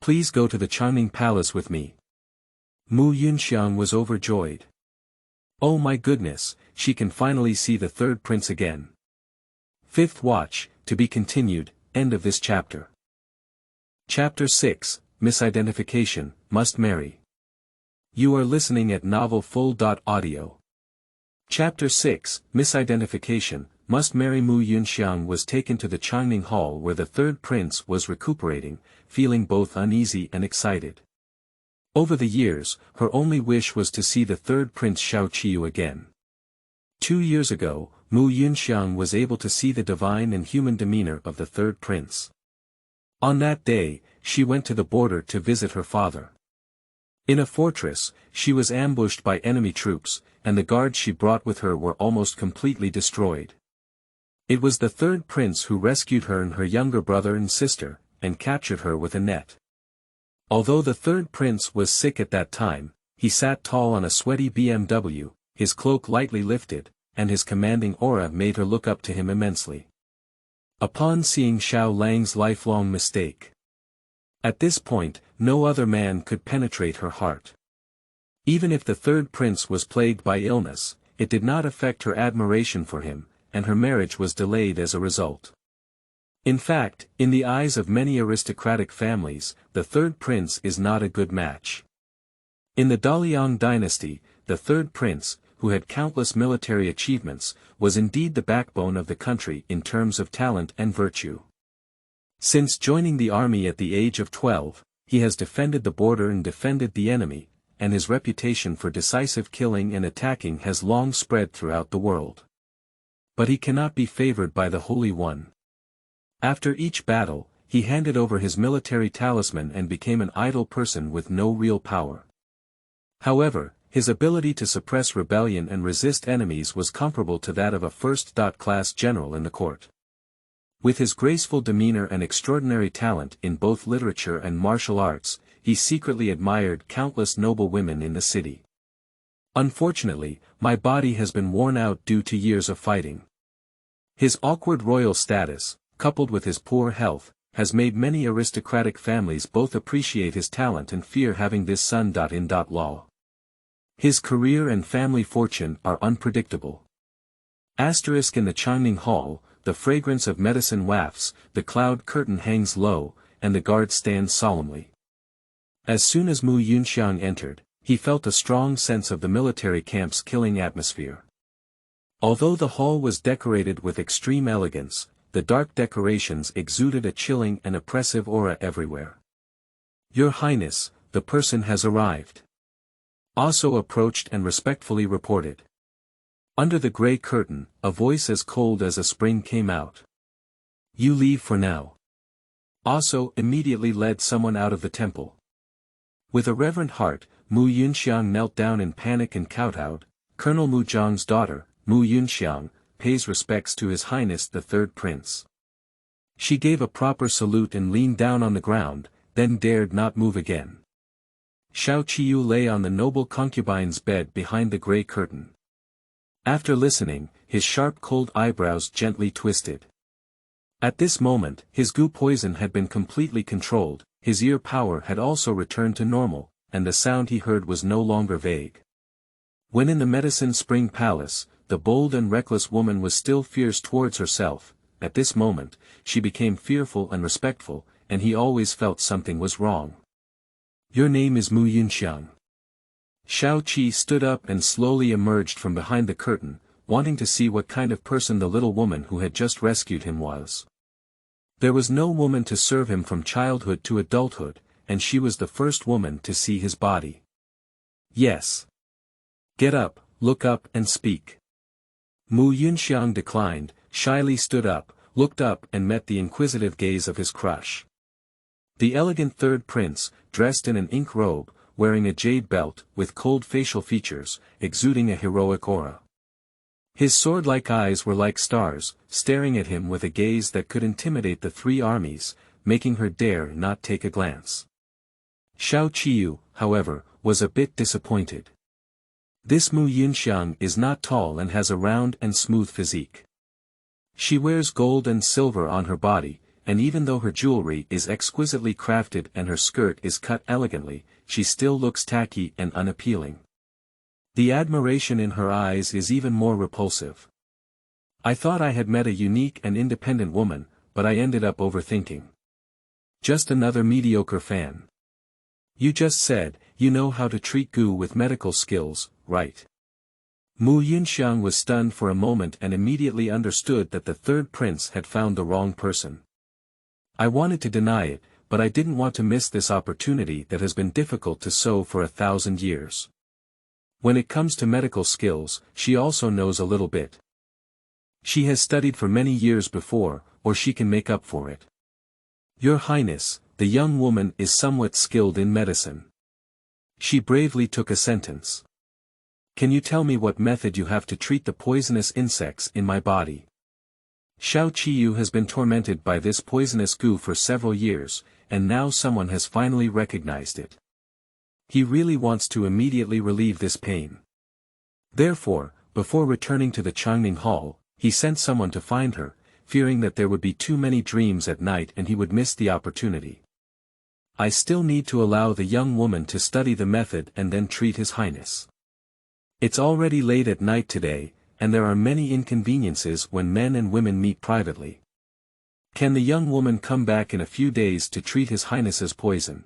Please go to the Changning Palace with me. Mu Yunxiang was overjoyed. Oh my goodness, she can finally see the third prince again. Fifth watch, to be continued, end of this chapter. Chapter 6, Misidentification, Must Marry. You are listening at novelfull.audio. Chapter 6, Misidentification, Must Marry. Mu Yunxiang was taken to the Changning Hall where the third prince was recuperating, feeling both uneasy and excited. Over the years, her only wish was to see the third prince Xiao Qiyu again. 2 years ago, Mu Yunxiang was able to see the divine and human demeanor of the third prince. On that day, she went to the border to visit her father. In a fortress, she was ambushed by enemy troops, and the guards she brought with her were almost completely destroyed. It was the third prince who rescued her and her younger brother and sister, and captured her with a net. Although the third prince was sick at that time, he sat tall on a sweaty BMW, his cloak lightly lifted, and his commanding aura made her look up to him immensely. Upon seeing Xiao Lang's lifelong mistake. At this point, no other man could penetrate her heart. Even if the third prince was plagued by illness, it did not affect her admiration for him, and her marriage was delayed as a result. In fact, in the eyes of many aristocratic families, the third prince is not a good match. In the Daliang dynasty, the third prince, who had countless military achievements, was indeed the backbone of the country in terms of talent and virtue. Since joining the army at the age of 12, he has defended the border and defended the enemy, and his reputation for decisive killing and attacking has long spread throughout the world. But he cannot be favored by the Holy One. After each battle, he handed over his military talisman and became an idle person with no real power. However, his ability to suppress rebellion and resist enemies was comparable to that of a first-class general in the court. With his graceful demeanor and extraordinary talent in both literature and martial arts, he secretly admired countless noble women in the city. Unfortunately, my body has been worn out due to years of fighting. His awkward royal status, coupled with his poor health, has made many aristocratic families both appreciate his talent and fear having this son. Lol. His career and family fortune are unpredictable. Asterisk in the Changning Hall, the fragrance of medicine wafts, the cloud curtain hangs low, and the guard stands solemnly. As soon as Mu Yunxiang entered, he felt a strong sense of the military camp's killing atmosphere. Although the hall was decorated with extreme elegance, the dark decorations exuded a chilling and oppressive aura everywhere. Your Highness, the person has arrived. Also approached and respectfully reported. Under the grey curtain, a voice as cold as a spring came out. You leave for now. Also immediately led someone out of the temple. With a reverent heart, Mu Yunxiang knelt down in panic and kowtowed. Colonel Mu Zhang's daughter, Mu Yunxiang, pays respects to His Highness the Third Prince. She gave a proper salute and leaned down on the ground, then dared not move again. Xiao Qiyu lay on the noble concubine's bed behind the grey curtain. After listening, his sharp cold eyebrows gently twisted. At this moment, his goo poison had been completely controlled, his ear power had also returned to normal, and the sound he heard was no longer vague. When in the Medicine Spring Palace, the bold and reckless woman was still fierce towards herself. At this moment, she became fearful and respectful, and he always felt something was wrong. Your name is Mu Yunxiang. Xiao Qi stood up and slowly emerged from behind the curtain, wanting to see what kind of person the little woman who had just rescued him was. There was no woman to serve him from childhood to adulthood, and she was the first woman to see his body. Yes. Get up, look up and speak. Mu Yunxiang declined, shyly stood up, looked up and met the inquisitive gaze of his crush. The elegant third prince, dressed in an ink robe, wearing a jade belt, with cold facial features, exuding a heroic aura. His sword-like eyes were like stars, staring at him with a gaze that could intimidate the three armies, making her dare not take a glance. Xiao Qiyu, however, was a bit disappointed. This Mu Yunxiang is not tall and has a round and smooth physique. She wears gold and silver on her body, and even though her jewelry is exquisitely crafted and her skirt is cut elegantly, she still looks tacky and unappealing. The admiration in her eyes is even more repulsive. I thought I had met a unique and independent woman, but I ended up overthinking. Just another mediocre fan. You just said, you know how to treat goo with medical skills, right? Mu Yunxiang was stunned for a moment and immediately understood that the third prince had found the wrong person. I wanted to deny it, but I didn't want to miss this opportunity that has been difficult to sow for 1,000 years. When it comes to medical skills, she also knows a little bit. She has studied for many years before, or she can make up for it. Your Highness, the young woman is somewhat skilled in medicine. She bravely took a sentence. Can you tell me what method you have to treat the poisonous insects in my body? Xiao Qiyu has been tormented by this poisonous goo for several years, and now someone has finally recognized it. He really wants to immediately relieve this pain. Therefore, before returning to the Changning Hall, he sent someone to find her, fearing that there would be too many dreams at night and he would miss the opportunity. I still need to allow the young woman to study the method and then treat His Highness. It's already late at night today, and there are many inconveniences when men and women meet privately. Can the young woman come back in a few days to treat His Highness's poison?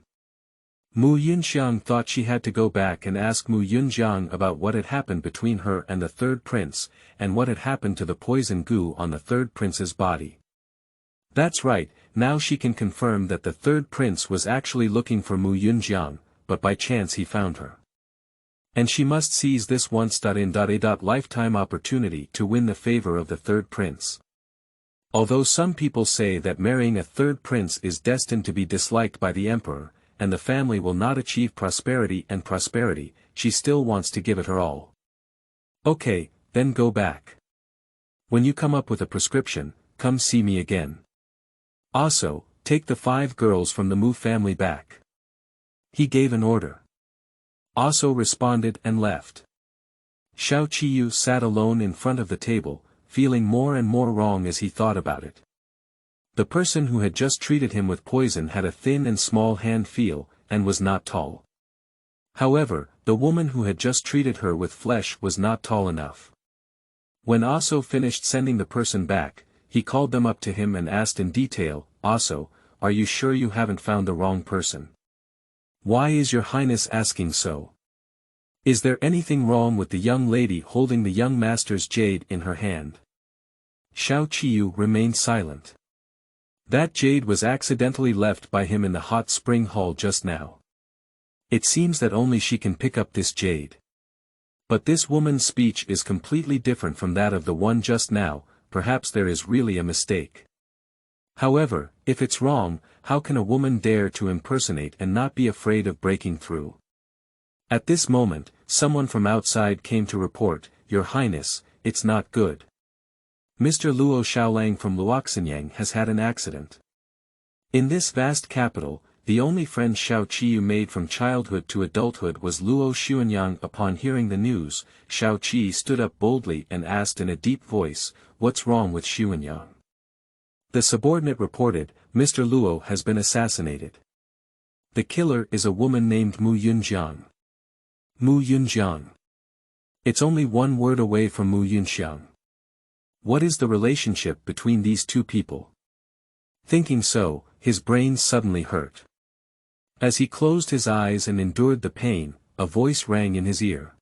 Mu Yunxiang thought she had to go back and ask Mu Yunjiang about what had happened between her and the third prince, and what had happened to the poison goo on the third prince's body. That's right, now she can confirm that the third prince was actually looking for Mu Yunjiang, but by chance he found her. And she must seize this once-in-a-lifetime opportunity to win the favor of the third prince. Although some people say that marrying a third prince is destined to be disliked by the emperor, and the family will not achieve prosperity, she still wants to give it her all. Okay, then go back. When you come up with a prescription, come see me again. Also, take the 5 girls from the Mu family back. He gave an order. Also responded and left. Xiao Qiyu sat alone in front of the table, feeling more and more wrong as he thought about it. The person who had just treated him with poison had a thin and small hand feel, and was not tall. However, the woman who had just treated her with flesh was not tall enough. When Also finished sending the person back, he called them up to him and asked in detail, Also, are you sure you haven't found the wrong person? Why is your Highness asking so? Is there anything wrong with the young lady holding the young master's jade in her hand? Xiao Qiyu remained silent. That jade was accidentally left by him in the hot spring hall just now. It seems that only she can pick up this jade. But this woman's speech is completely different from that of the one just now, perhaps there is really a mistake. However, if it's wrong, how can a woman dare to impersonate and not be afraid of breaking through? At this moment, someone from outside came to report, Your Highness, it's not good. Mr. Luo Xiaolang from Luoxanyang has had an accident. In this vast capital, the only friend Xiao Qiyu made from childhood to adulthood was Luo Xuanyang. Upon hearing the news, Xiao Qi stood up boldly and asked in a deep voice, What's wrong with Xuanyang? The subordinate reported, Mr. Luo has been assassinated. The killer is a woman named Mu Yunjiang. Mu Yunjiang. It's only one word away from Mu Yunxiang. What is the relationship between these two people? Thinking so, his brain suddenly hurt. As he closed his eyes and endured the pain, a voice rang in his ear.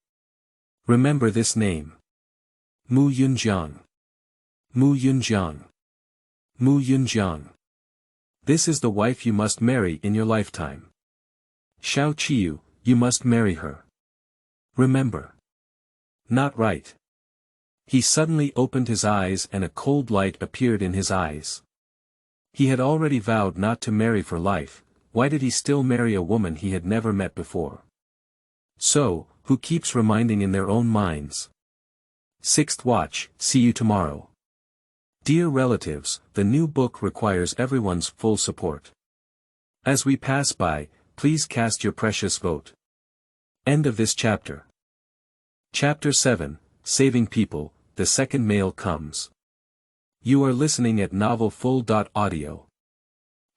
Remember this name. Mu Yunjiang. Mu Yunjiang. Mu Yunjiang. This is the wife you must marry in your lifetime. Xiao Qiyu, you must marry her. Remember. Not right. He suddenly opened his eyes and a cold light appeared in his eyes. He had already vowed not to marry for life, why did he still marry a woman he had never met before? So, who keeps reminding in their own minds? Sixth watch, see you tomorrow. Dear relatives, the new book requires everyone's full support. As we pass by, please cast your precious vote. End of this chapter. Chapter 7, Saving People, the second mail comes. You are listening at novelfull.audio.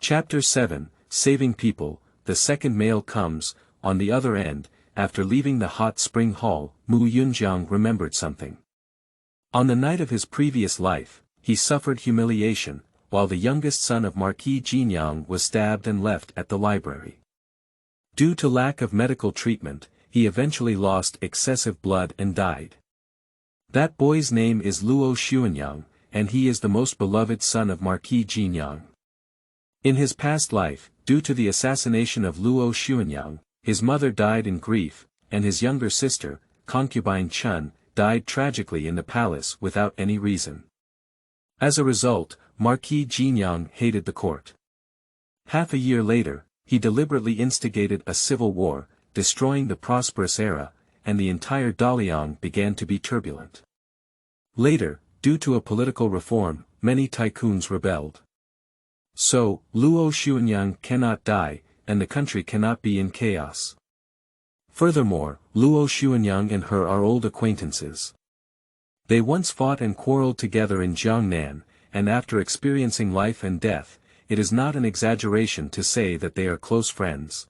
Chapter 7, Saving People, the second mail comes. On the other end, after leaving the hot spring hall, Mu Yunjiang remembered something. On the night of his previous life, he suffered humiliation, while the youngest son of Marquis Jinyang was stabbed and left at the library. Due to lack of medical treatment, he eventually lost excessive blood and died. That boy's name is Luo Xuanyang, and he is the most beloved son of Marquis Jinyang. In his past life, due to the assassination of Luo Xuanyang, his mother died in grief, and his younger sister, concubine Chun, died tragically in the palace without any reason. As a result, Marquis Jiang hated the court. Half a year later, he deliberately instigated a civil war, destroying the prosperous era, and the entire Daliang began to be turbulent. Later, due to a political reform, many tycoons rebelled. So, Luo Xuanyang cannot die, and the country cannot be in chaos. Furthermore, Luo Xuanyang and her are old acquaintances. They once fought and quarreled together in Jiangnan, and after experiencing life and death, it is not an exaggeration to say that they are close friends.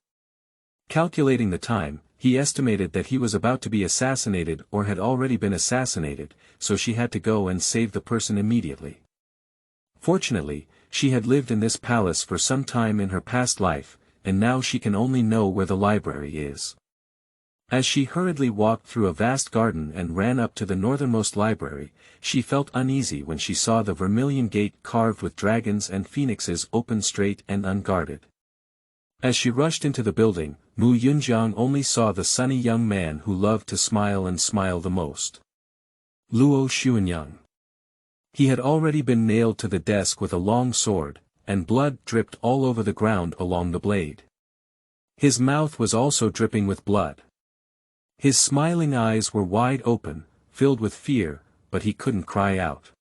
Calculating the time, he estimated that he was about to be assassinated or had already been assassinated, so she had to go and save the person immediately. Fortunately, she had lived in this palace for some time in her past life, and now she can only know where the library is. As she hurriedly walked through a vast garden and ran up to the northernmost library, she felt uneasy when she saw the vermilion gate carved with dragons and phoenixes open straight and unguarded. As she rushed into the building, Mu Yunjiang only saw the sunny young man who loved to smile and smile the most. Luo Xuanyang. He had already been nailed to the desk with a long sword, and blood dripped all over the ground along the blade. His mouth was also dripping with blood. His smiling eyes were wide open, filled with fear, but he couldn't cry out.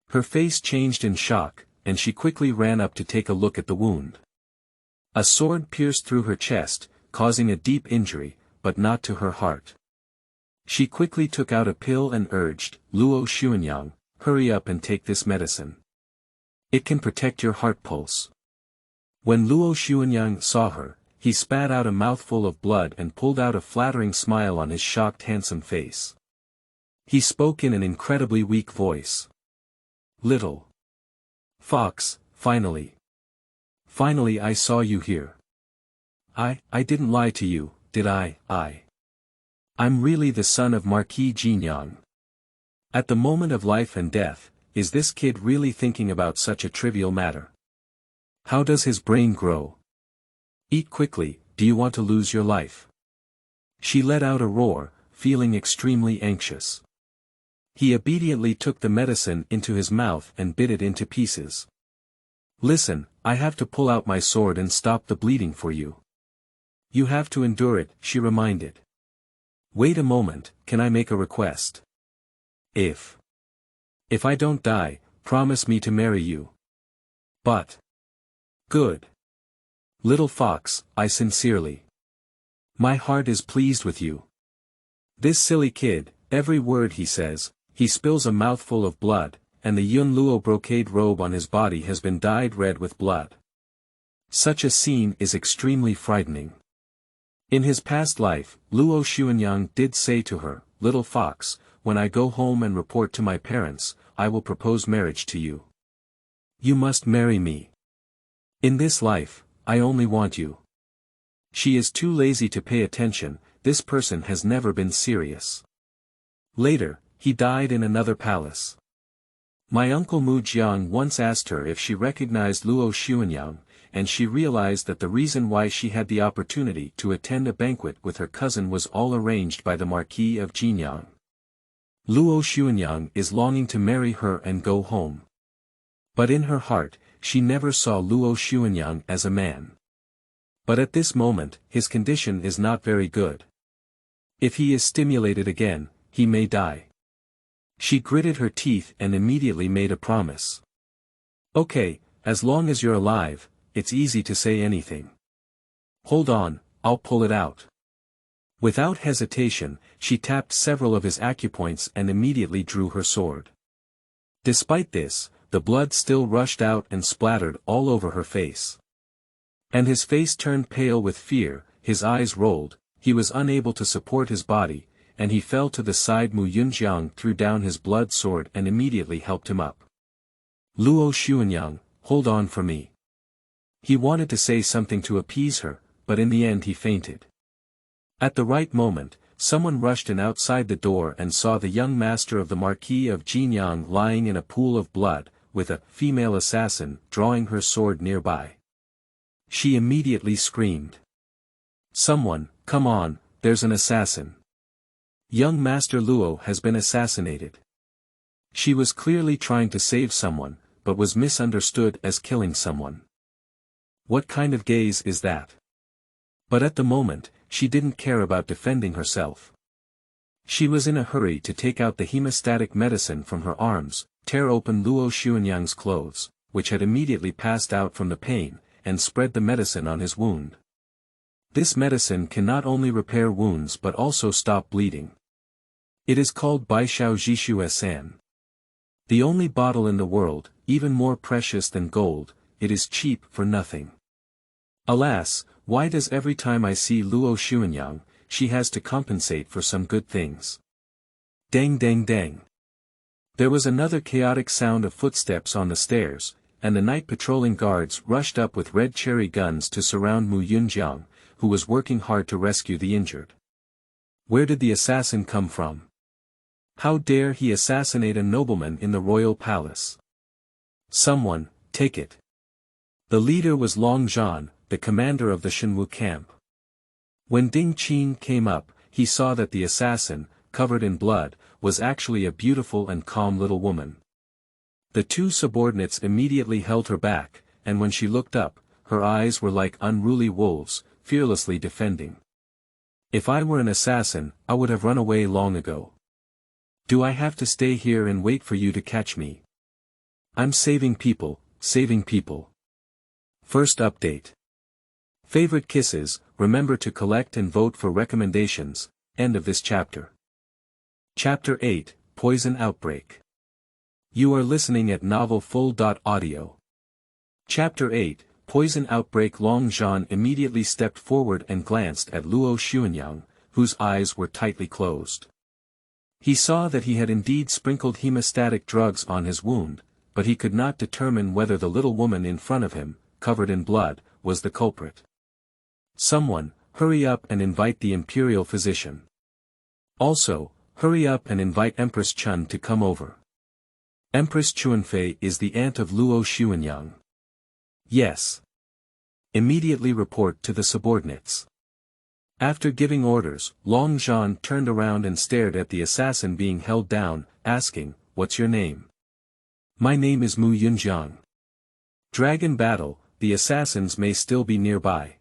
Her face changed in shock, and she quickly ran up to take a look at the wound. A sword pierced through her chest, causing a deep injury, but not to her heart. She quickly took out a pill and urged, Luo Xuanyang, hurry up and take this medicine. It can protect your heart pulse. When Luo Xuanyang saw her, he spat out a mouthful of blood and pulled out a flattering smile on his shocked handsome face. He spoke in an incredibly weak voice. Little fox, finally. Finally I saw you here. I didn't lie to you, did I? I'm really the son of Marquis Jiang. At the moment of life and death, is this kid really thinking about such a trivial matter? How does his brain grow? Eat quickly, do you want to lose your life? She let out a roar, feeling extremely anxious. He obediently took the medicine into his mouth and bit it into pieces. Listen, I have to pull out my sword and stop the bleeding for you. You have to endure it, she reminded. Wait a moment, can I make a request? If I don't die, promise me to marry you. But. Good. Little fox, I sincerely. My heart is pleased with you. This silly kid, every word he says, he spills a mouthful of blood, and the Yun Luo brocade robe on his body has been dyed red with blood. Such a scene is extremely frightening. In his past life, Luo Xuanyang did say to her, Little fox, when I go home and report to my parents, I will propose marriage to you. You must marry me. In this life, I only want you. She is too lazy to pay attention, this person has never been serious. Later, he died in another palace. My uncle Mu Jiang once asked her if she recognized Luo Xuanyang, and she realized that the reason why she had the opportunity to attend a banquet with her cousin was all arranged by the Marquis of Jinyang. Luo Xuanyang is longing to marry her and go home. But in her heart, she never saw Luo Xuanyang as a man. But at this moment, his condition is not very good. If he is stimulated again, he may die. She gritted her teeth and immediately made a promise. Okay, as long as you're alive, it's easy to say anything. Hold on, I'll pull it out. Without hesitation, she tapped several of his acupoints and immediately drew her sword. Despite this, the blood still rushed out and splattered all over her face. And his face turned pale with fear, his eyes rolled, he was unable to support his body, and he fell to the side. Mu Yunjiang threw down his blood sword and immediately helped him up. Luo Xuanyang, hold on for me. He wanted to say something to appease her, but in the end he fainted. At the right moment, someone rushed in outside the door and saw the young master of the Marquis of Jinyang lying in a pool of blood, with a female assassin drawing her sword nearby. She immediately screamed. Someone, come on, there's an assassin. Young Master Luo has been assassinated. She was clearly trying to save someone, but was misunderstood as killing someone. What kind of gaze is that? But at the moment, she didn't care about defending herself. She was in a hurry to take out the hemostatic medicine from her arms, tear open Luo Xuanyang's clothes, which had immediately passed out from the pain, and spread the medicine on his wound. This medicine can not only repair wounds but also stop bleeding. It is called Baishao Jishu San. The only bottle in the world, even more precious than gold, it is cheap for nothing. Alas, why does every time I see Luo Xuanyang, she has to compensate for some good things? Dang dang dang. There was another chaotic sound of footsteps on the stairs, and the night patrolling guards rushed up with red cherry guns to surround Mu Yunjiang, who was working hard to rescue the injured. Where did the assassin come from? How dare he assassinate a nobleman in the royal palace? Someone, take it. The leader was Long Zhan, the commander of the Shenwu camp. When Ding Qin came up, he saw that the assassin, covered in blood, was actually a beautiful and calm little woman. The two subordinates immediately held her back, and when she looked up, her eyes were like unruly wolves, fearlessly defending. If I were an assassin, I would have run away long ago. Do I have to stay here and wait for you to catch me? I'm saving people, saving people. First update. Favorite kisses, remember to collect and vote for recommendations, end of this chapter. Chapter 8, Poison Outbreak. You are listening at novelfull.audio. Chapter 8, Poison Outbreak. Long Zhan immediately stepped forward and glanced at Luo Xuanyang, whose eyes were tightly closed. He saw that he had indeed sprinkled hemostatic drugs on his wound, but he could not determine whether the little woman in front of him, covered in blood, was the culprit. Someone, hurry up and invite the imperial physician. Also, hurry up and invite Empress Chun to come over. Empress Chuanfei is the aunt of Luo Xuanyang. Yes. Immediately report to the subordinates. After giving orders, Long Zhan turned around and stared at the assassin being held down, asking, "What's your name?" "My name is Mu Yunjiang." Dragon battle, the assassins may still be nearby.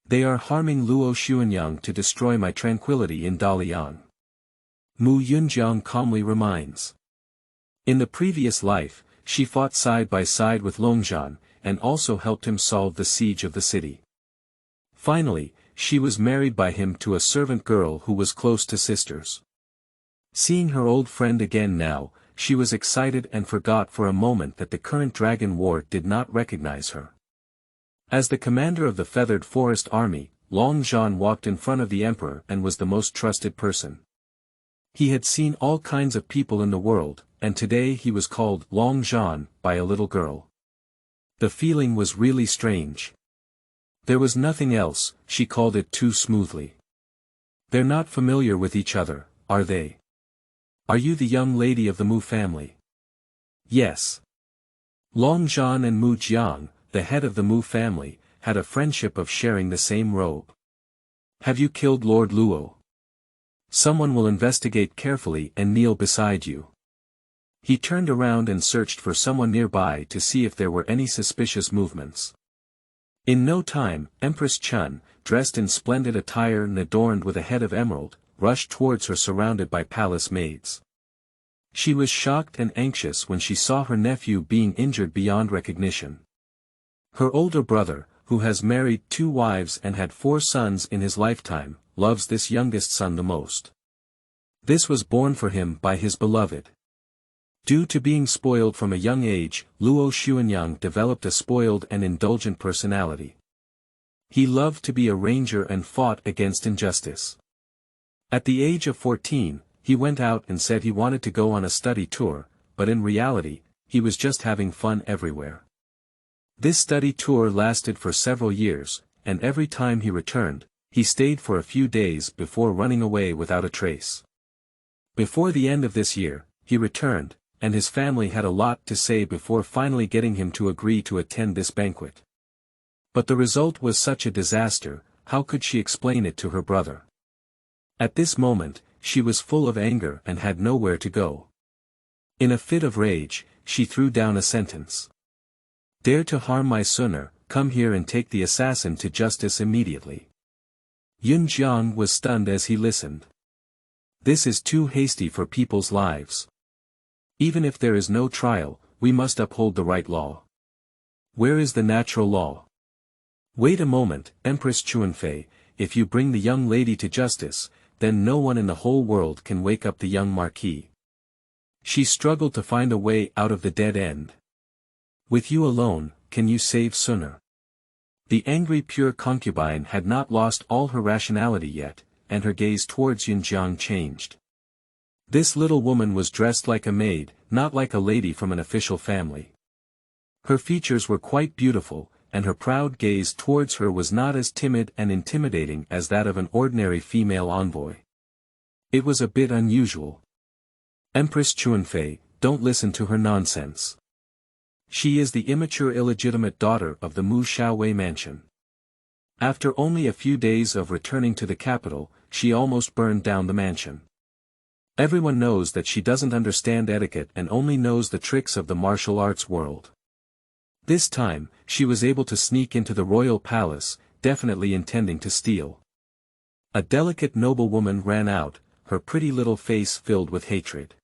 They are harming Luo Xuanyang to destroy my tranquility in Daliang. Mu Yunjiang calmly reminds. In the previous life, she fought side by side with Long Zhan, and also helped him solve the siege of the city. Finally, she was married by him to a servant girl who was close to sisters. Seeing her old friend again now, she was excited and forgot for a moment that the current dragon war did not recognize her. As the commander of the Feathered Forest Army, Long Zhan walked in front of the emperor and was the most trusted person. He had seen all kinds of people in the world, and today he was called Long Zhan by a little girl. The feeling was really strange. There was nothing else, she called it too smoothly. They're not familiar with each other, are they? Are you the young lady of the Mu family? Yes. Long Zhan and Mu Jiang, the head of the Mu family, had a friendship of sharing the same robe. Have you killed Lord Luo? Someone will investigate carefully and kneel beside you. He turned around and searched for someone nearby to see if there were any suspicious movements. In no time, Empress Chun, dressed in splendid attire and adorned with a head of emerald, rushed towards her surrounded by palace maids. She was shocked and anxious when she saw her nephew being injured beyond recognition. Her older brother, who has married 2 wives and had 4 sons in his lifetime, loves this youngest son the most. This was born for him by his beloved. Due to being spoiled from a young age, Luo Xuanyang developed a spoiled and indulgent personality. He loved to be a ranger and fought against injustice. At the age of 14, he went out and said he wanted to go on a study tour, but in reality, he was just having fun everywhere. This study tour lasted for several years, and every time he returned, he stayed for a few days before running away without a trace. Before the end of this year, he returned, and his family had a lot to say before finally getting him to agree to attend this banquet. But the result was such a disaster, how could she explain it to her brother? At this moment, she was full of anger and had nowhere to go. In a fit of rage, she threw down a sentence. Dare to harm my Sunner, come here and take the assassin to justice immediately. Yun Jiang was stunned as he listened. This is too hasty for people's lives. Even if there is no trial, we must uphold the right law. Where is the natural law? Wait a moment, Empress Chuanfei, if you bring the young lady to justice, then no one in the whole world can wake up the young marquis. She struggled to find a way out of the dead end. With you alone, can you save Sunner? The angry pure concubine had not lost all her rationality yet, and her gaze towards Yunjiang changed. This little woman was dressed like a maid, not like a lady from an official family. Her features were quite beautiful, and her proud gaze towards her was not as timid and intimidating as that of an ordinary female envoy. It was a bit unusual. Empress Chuanfei, don't listen to her nonsense. She is the immature illegitimate daughter of the Mu Xiaowei mansion. After only a few days of returning to the capital, she almost burned down the mansion. Everyone knows that she doesn't understand etiquette and only knows the tricks of the martial arts world. This time, she was able to sneak into the royal palace, definitely intending to steal. A delicate noblewoman ran out, her pretty little face filled with hatred.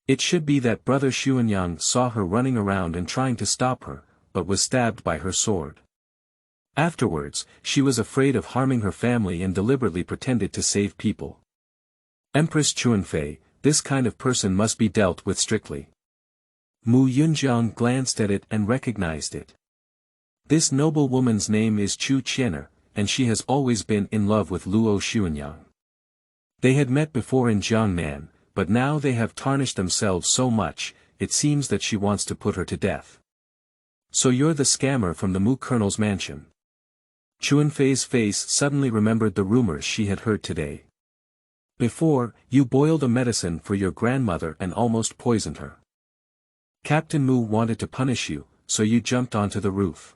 It should be that brother Xuanyang saw her running around and trying to stop her, but was stabbed by her sword. Afterwards, she was afraid of harming her family and deliberately pretended to save people. Empress Chuanfei, this kind of person must be dealt with strictly. Mu Yunjiang glanced at it and recognized it. This noble woman's name is Chu Qianer, and she has always been in love with Luo Xuanyang. They had met before in Jiangnan, but now they have tarnished themselves so much, it seems that she wants to put her to death. So you're the scammer from the Mu Colonel's mansion. Chuanfei's face suddenly remembered the rumors she had heard today. Before, you boiled a medicine for your grandmother and almost poisoned her. Captain Mu wanted to punish you, so you jumped onto the roof.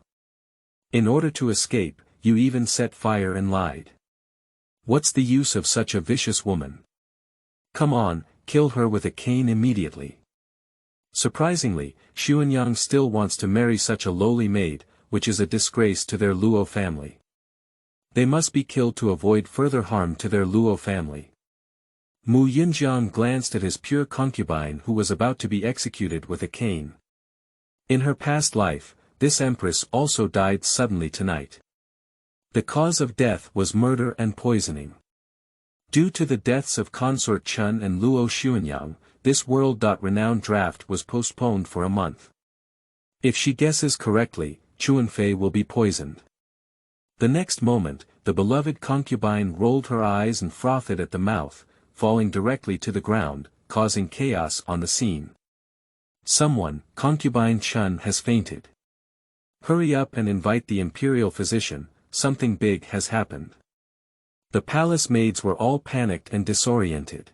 In order to escape, you even set fire and lied. What's the use of such a vicious woman? Come on, kill her with a cane immediately. Surprisingly, Xuanyang still wants to marry such a lowly maid, which is a disgrace to their Luo family. They must be killed to avoid further harm to their Luo family. Mu Yunjiang glanced at his pure concubine who was about to be executed with a cane. In her past life, this empress also died suddenly tonight. The cause of death was murder and poisoning. Due to the deaths of Consort Chun and Luo Xuanyang, this world-renowned draft was postponed for a month. If she guesses correctly, Chuanfei will be poisoned. The next moment, the beloved concubine rolled her eyes and frothed at the mouth, falling directly to the ground, causing chaos on the scene. Someone, Concubine Chun has fainted. Hurry up and invite the imperial physician, something big has happened. The palace maids were all panicked and disoriented.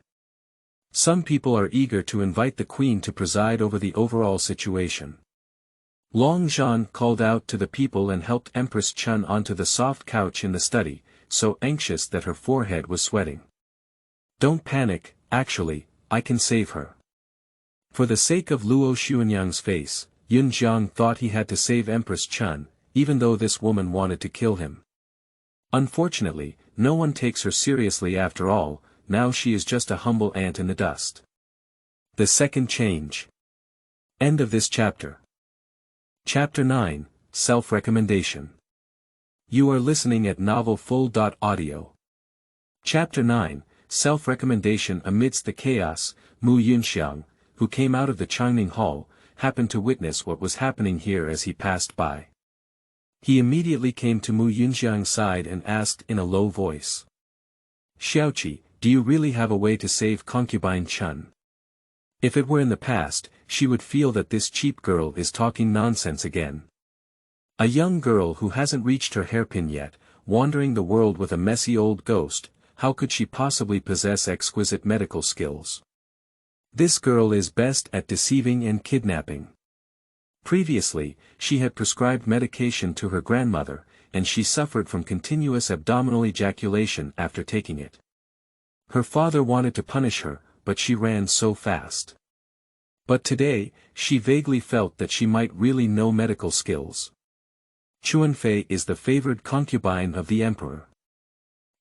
Some people are eager to invite the queen to preside over the overall situation. Long Zhan called out to the people and helped Empress Chun onto the soft couch in the study, so anxious that her forehead was sweating. Don't panic, actually, I can save her. For the sake of Luo Xuanyang's face, Yun Jiang thought he had to save Empress Chun, even though this woman wanted to kill him. Unfortunately, no one takes her seriously after all, now she is just a humble ant in the dust. The second change. End of this chapter. Chapter 9, Self-Recommendation. You are listening at novelfull.audio. Chapter 9, Self-Recommendation. Amidst the chaos, Mu Yunxiang, who came out of the Changning Hall, happened to witness what was happening here as he passed by. He immediately came to Mu Yunxiang's side and asked in a low voice. Xiaoqi, do you really have a way to save concubine Chun? If it were in the past, she would feel that this cheap girl is talking nonsense again. A young girl who hasn't reached her hairpin yet, wandering the world with a messy old ghost, how could she possibly possess exquisite medical skills? This girl is best at deceiving and kidnapping. Previously, she had prescribed medication to her grandmother, and she suffered from continuous abdominal ejaculation after taking it. Her father wanted to punish her, but she ran so fast. But today, she vaguely felt that she might really know medical skills. Chuanfei is the favored concubine of the emperor.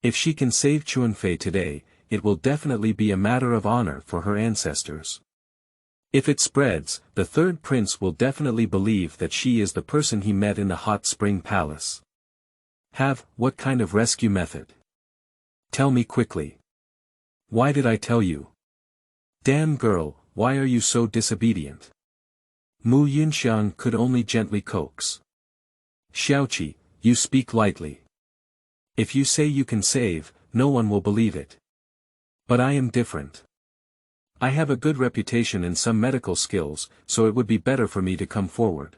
If she can save Chuanfei today, it will definitely be a matter of honor for her ancestors. If it spreads, the third prince will definitely believe that she is the person he met in the hot spring palace. What kind of rescue method? Tell me quickly. Why did I tell you? Damn girl, why are you so disobedient? Mu Yunxiang could only gently coax. Xiaoqi, you speak lightly. If you say you can save, no one will believe it. But I am different. I have a good reputation and some medical skills, so it would be better for me to come forward.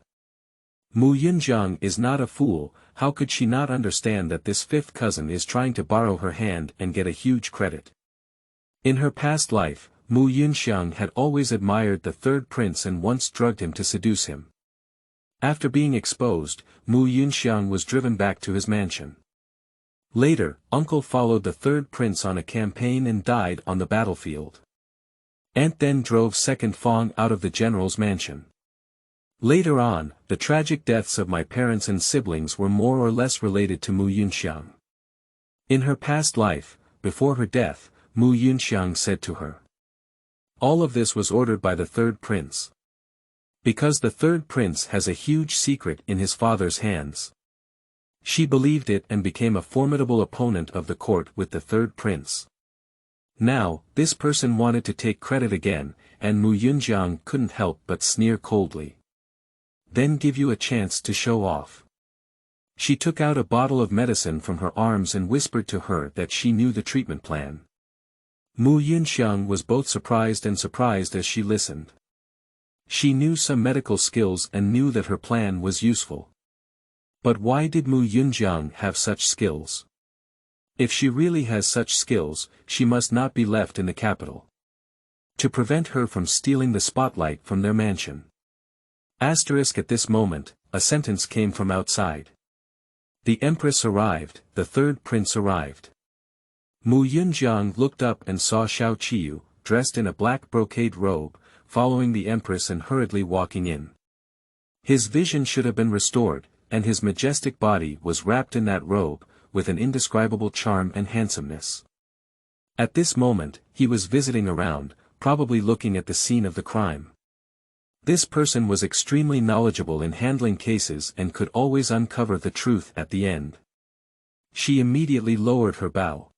Mu Yunxiang is not a fool. How could she not understand that this fifth cousin is trying to borrow her hand and get a huge credit? In her past life, Mu Yunxiang had always admired the third prince and once drugged him to seduce him. After being exposed, Mu Yunxiang was driven back to his mansion. Later, uncle followed the third prince on a campaign and died on the battlefield. Aunt then drove second Fong out of the general's mansion. Later on, the tragic deaths of my parents and siblings were more or less related to Mu Yunxiang. In her past life, before her death, Mu Yunxiang said to her. All of this was ordered by the third prince. Because the third prince has a huge secret in his father's hands. She believed it and became a formidable opponent of the court with the third prince. Now, this person wanted to take credit again, and Mu Yunxiang couldn't help but sneer coldly. Then give you a chance to show off. She took out a bottle of medicine from her arms and whispered to her that she knew the treatment plan. Mu Yunxiang was both surprised as she listened. She knew some medical skills and knew that her plan was useful. But why did Mu Yunxiang have such skills? If she really has such skills, she must not be left in the capital. To prevent her from stealing the spotlight from their mansion. At this moment, a sentence came from outside. The empress arrived, the third prince arrived. Mu Yunxiang looked up and saw Xiao Qiyu, dressed in a black brocade robe, following the empress and hurriedly walking in. His vision should have been restored, and his majestic body was wrapped in that robe, with an indescribable charm and handsomeness. At this moment, he was visiting around, probably looking at the scene of the crime. This person was extremely knowledgeable in handling cases and could always uncover the truth at the end. She immediately lowered her bow.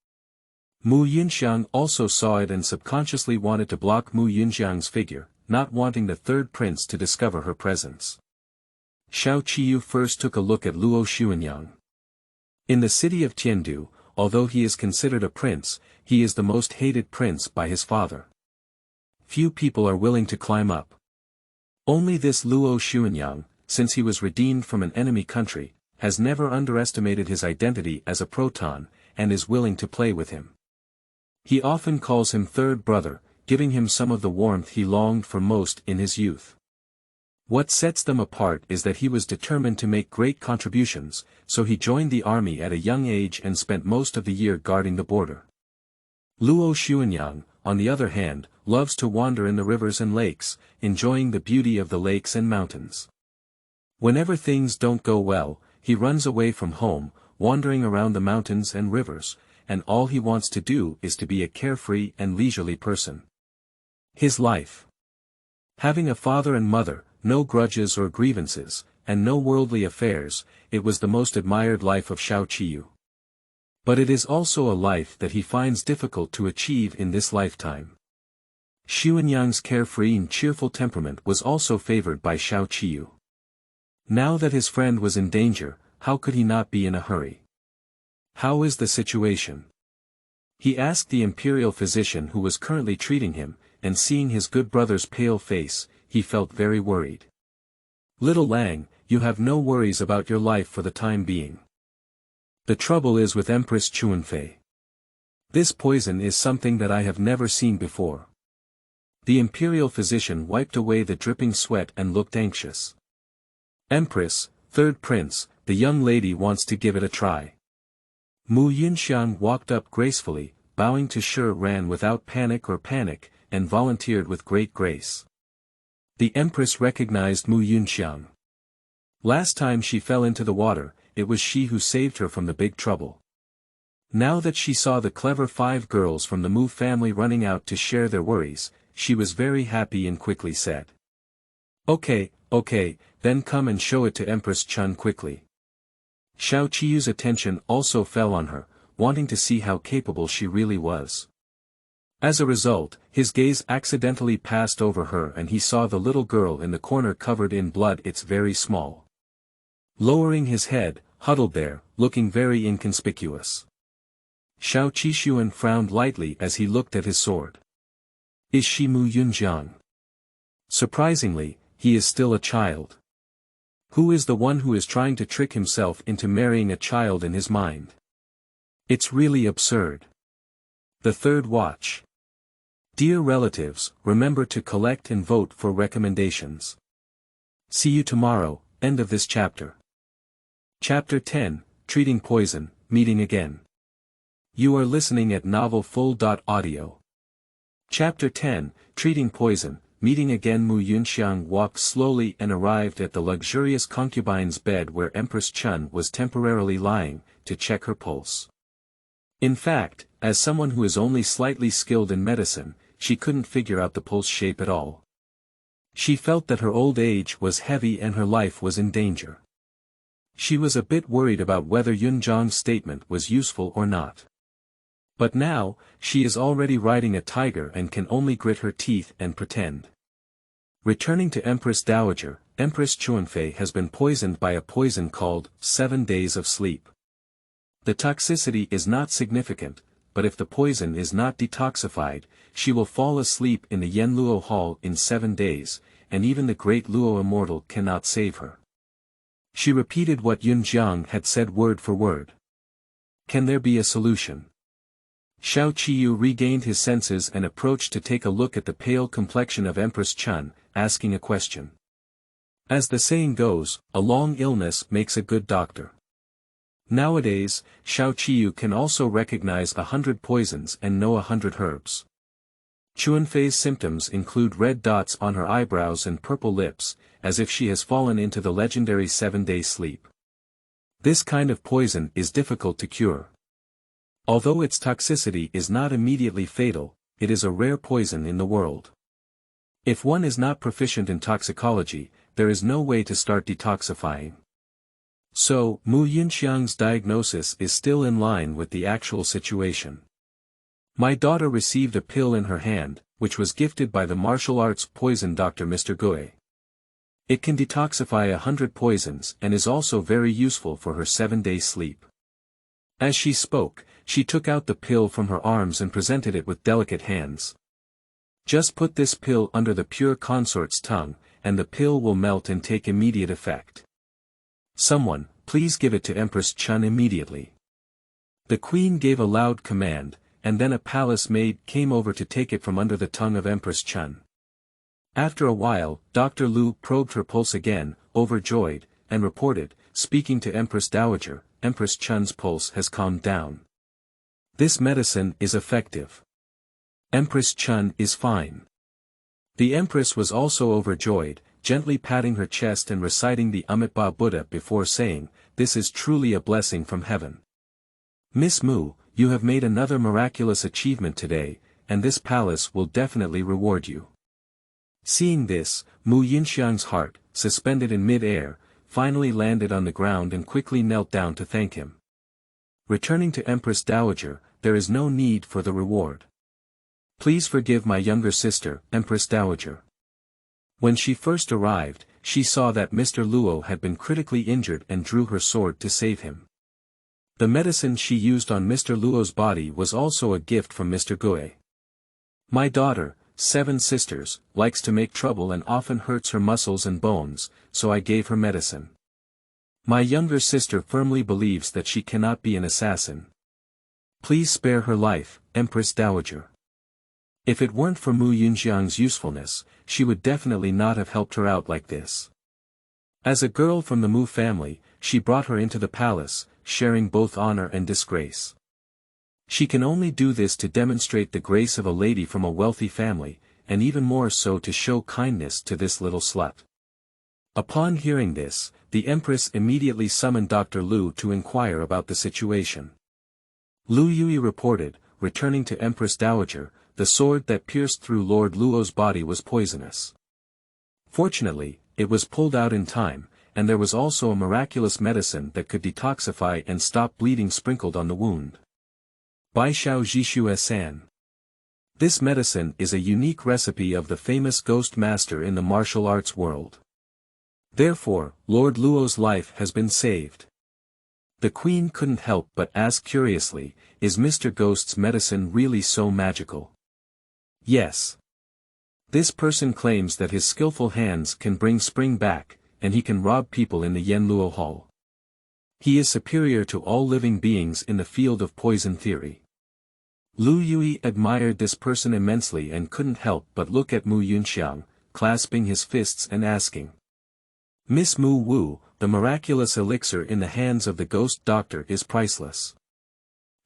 Mu Yunxiang also saw it and subconsciously wanted to block Mu Yunxiang's figure, not wanting the third prince to discover her presence. Xiao Qiyu first took a look at Luo Xuanyang. In the city of Tiandu, although he is considered a prince, he is the most hated prince by his father. Few people are willing to climb up. Only this Luo Xuanyang, since he was redeemed from an enemy country, has never underestimated his identity as a proton, and is willing to play with him. He often calls him third brother, giving him some of the warmth he longed for most in his youth. What sets them apart is that he was determined to make great contributions, so he joined the army at a young age and spent most of the year guarding the border. Luo Xuanyang, on the other hand, loves to wander in the rivers and lakes, enjoying the beauty of the lakes and mountains. Whenever things don't go well, he runs away from home, wandering around the mountains and rivers, and all he wants to do is to be a carefree and leisurely person. His life. Having a father and mother, no grudges or grievances, and no worldly affairs, it was the most admired life of Xiao Qiyu. But it is also a life that he finds difficult to achieve in this lifetime. Xuanyang's carefree and cheerful temperament was also favored by Xiao Qiyu. Now that his friend was in danger, how could he not be in a hurry? How is the situation? He asked the imperial physician who was currently treating him, and seeing his good brother's pale face, he felt very worried. Little Lang, you have no worries about your life for the time being. The trouble is with Empress Chuanfei. This poison is something that I have never seen before. The imperial physician wiped away the dripping sweat and looked anxious. Empress, third prince, the young lady wants to give it a try. Mu Yunxiang walked up gracefully, bowing to Shi Ran without panic, and volunteered with great grace. The Empress recognized Mu Yunxiang. Last time she fell into the water, it was she who saved her from the big trouble. Now that she saw the clever 5 girls from the Mu family running out to share their worries, she was very happy and quickly said. Okay, then come and show it to Empress Chun quickly. Xiao Qiyu's attention also fell on her, wanting to see how capable she really was. As a result, his gaze accidentally passed over her and he saw the little girl in the corner covered in blood. It's very small. Lowering his head, huddled there, looking very inconspicuous. Xiao Qishuan frowned lightly as he looked at his sword. Is she Mu Yunjiang? Surprisingly, he is still a child. Who is the one who is trying to trick himself into marrying a child in his mind? It's really absurd. The third watch. Dear relatives, remember to collect and vote for recommendations. See you tomorrow, end of this chapter. Chapter 10, Treating Poison, Meeting Again. You are listening at novelfull.audio. Chapter 10, Treating Poison, Meeting Again. Mu Yunxiang walked slowly and arrived at the luxurious concubine's bed where Empress Chun was temporarily lying, to check her pulse. In fact, as someone who is only slightly skilled in medicine, she couldn't figure out the pulse shape at all. She felt that her old age was heavy and her life was in danger. She was a bit worried about whether Yunjiang's statement was useful or not. But now, she is already riding a tiger and can only grit her teeth and pretend. Returning to Empress Dowager, Empress Chuanfei has been poisoned by a poison called 7 Days of Sleep. The toxicity is not significant, but if the poison is not detoxified, she will fall asleep in the Yanluo Hall in 7 days, and even the great Luo immortal cannot save her. She repeated what Yunjiang had said word for word. Can there be a solution? Xiao Qiyu regained his senses and approached to take a look at the pale complexion of Empress Chun, asking a question. As the saying goes, a long illness makes a good doctor. Nowadays, Xiao Qiyu can also recognize 100 poisons and know 100 herbs. Chuanfei's symptoms include red dots on her eyebrows and purple lips, as if she has fallen into the legendary 7-day sleep. This kind of poison is difficult to cure. Although its toxicity is not immediately fatal, it is a rare poison in the world. If one is not proficient in toxicology, there is no way to start detoxifying. So, Mu Yunxiang's diagnosis is still in line with the actual situation. My daughter received a pill in her hand, which was gifted by the martial arts poison doctor Mr. Gui. It can detoxify 100 poisons and is also very useful for her 7-day sleep. As she spoke, she took out the pill from her arms and presented it with delicate hands. Just put this pill under the pure consort's tongue, and the pill will melt and take immediate effect. Someone, please give it to Empress Chun immediately. The queen gave a loud command, and then a palace maid came over to take it from under the tongue of Empress Chun. After a while, Dr. Lu probed her pulse again, overjoyed, and reported, speaking to Empress Dowager, Empress Chun's pulse has calmed down. This medicine is effective. Empress Chun is fine. The Empress was also overjoyed, gently patting her chest and reciting the Amitabha Buddha before saying, "This is truly a blessing from heaven. Miss Mu, you have made another miraculous achievement today, and this palace will definitely reward you." Seeing this, Mu Yunxiang's heart, suspended in mid-air, finally landed on the ground and quickly knelt down to thank him. Returning to Empress Dowager, there is no need for the reward. Please forgive my younger sister, Empress Dowager. When she first arrived, she saw that Mr. Luo had been critically injured and drew her sword to save him. The medicine she used on Mr. Luo's body was also a gift from Mr. Gui. My daughter, 7 sisters, likes to make trouble and often hurts her muscles and bones, so I gave her medicine. My younger sister firmly believes that she cannot be an assassin. Please spare her life, Empress Dowager. If it weren't for Mu Yunjiang's usefulness, she would definitely not have helped her out like this. As a girl from the Mu family, she brought her into the palace, sharing both honor and disgrace. She can only do this to demonstrate the grace of a lady from a wealthy family, and even more so to show kindness to this little slut. Upon hearing this, the Empress immediately summoned Dr. Lu to inquire about the situation. Lu Yui reported, returning to Empress Dowager, the sword that pierced through Lord Luo's body was poisonous. Fortunately, it was pulled out in time, and there was also a miraculous medicine that could detoxify and stop bleeding sprinkled on the wound. Bai Xiao Jishue San. This medicine is a unique recipe of the famous ghost master in the martial arts world. Therefore, Lord Luo's life has been saved. The queen couldn't help but ask curiously, is Mr. Ghost's medicine really so magical? Yes. This person claims that his skillful hands can bring spring back, and he can rob people in the Yenluo Hall. He is superior to all living beings in the field of poison theory. Lu Yui admired this person immensely and couldn't help but look at Mu Yunxiang, clasping his fists and asking. Miss Mu Wu, the miraculous elixir in the hands of the ghost doctor is priceless.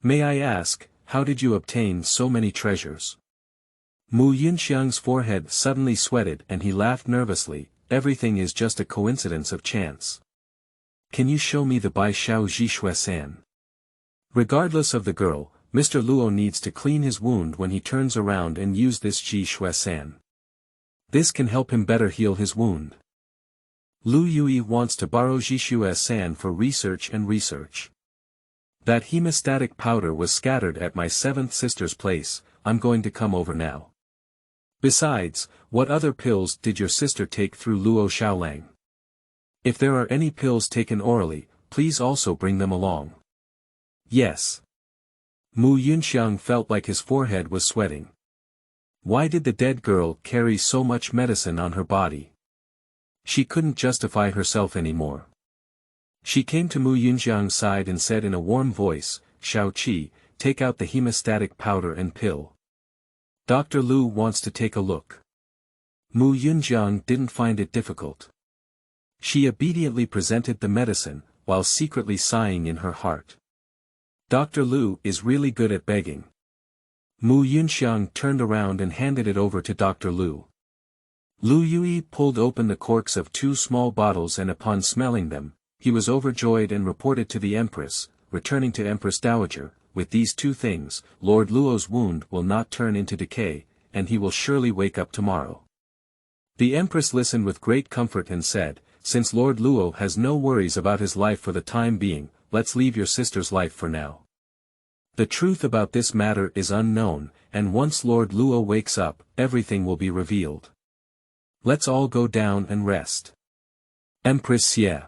May I ask, how did you obtain so many treasures? Mu Yunxiang's forehead suddenly sweated and he laughed nervously, everything is just a coincidence of chance. Can you show me the Bai Xiao Jishue San? Regardless of the girl, Mr. Luo needs to clean his wound when he turns around and use this Jishue San. This can help him better heal his wound. Lu Yui wants to borrow Jishue San for research. That hemostatic powder was scattered at my seventh sister's place, I'm going to come over now. Besides, what other pills did your sister take through Luo Xiaolang? If there are any pills taken orally, please also bring them along. Yes. Mu Yunxiang felt like his forehead was sweating. Why did the dead girl carry so much medicine on her body? She couldn't justify herself anymore. She came to Mu Yunxiang's side and said in a warm voice, Xiao Qi, take out the hemostatic powder and pill. Dr. Lu wants to take a look. Mu Yunxiang didn't find it difficult. She obediently presented the medicine, while secretly sighing in her heart. Dr. Lu is really good at begging. Mu Yunxiang turned around and handed it over to Dr. Lu. Lu Yui pulled open the corks of 2 small bottles and upon smelling them, he was overjoyed and reported to the Empress, returning to Empress Dowager, with these 2 things, Lord Luo's wound will not turn into decay, and he will surely wake up tomorrow. The Empress listened with great comfort and said, since Lord Luo has no worries about his life for the time being, let's leave your sister's life for now. The truth about this matter is unknown, and once Lord Luo wakes up, everything will be revealed. Let's all go down and rest. Empress Xie.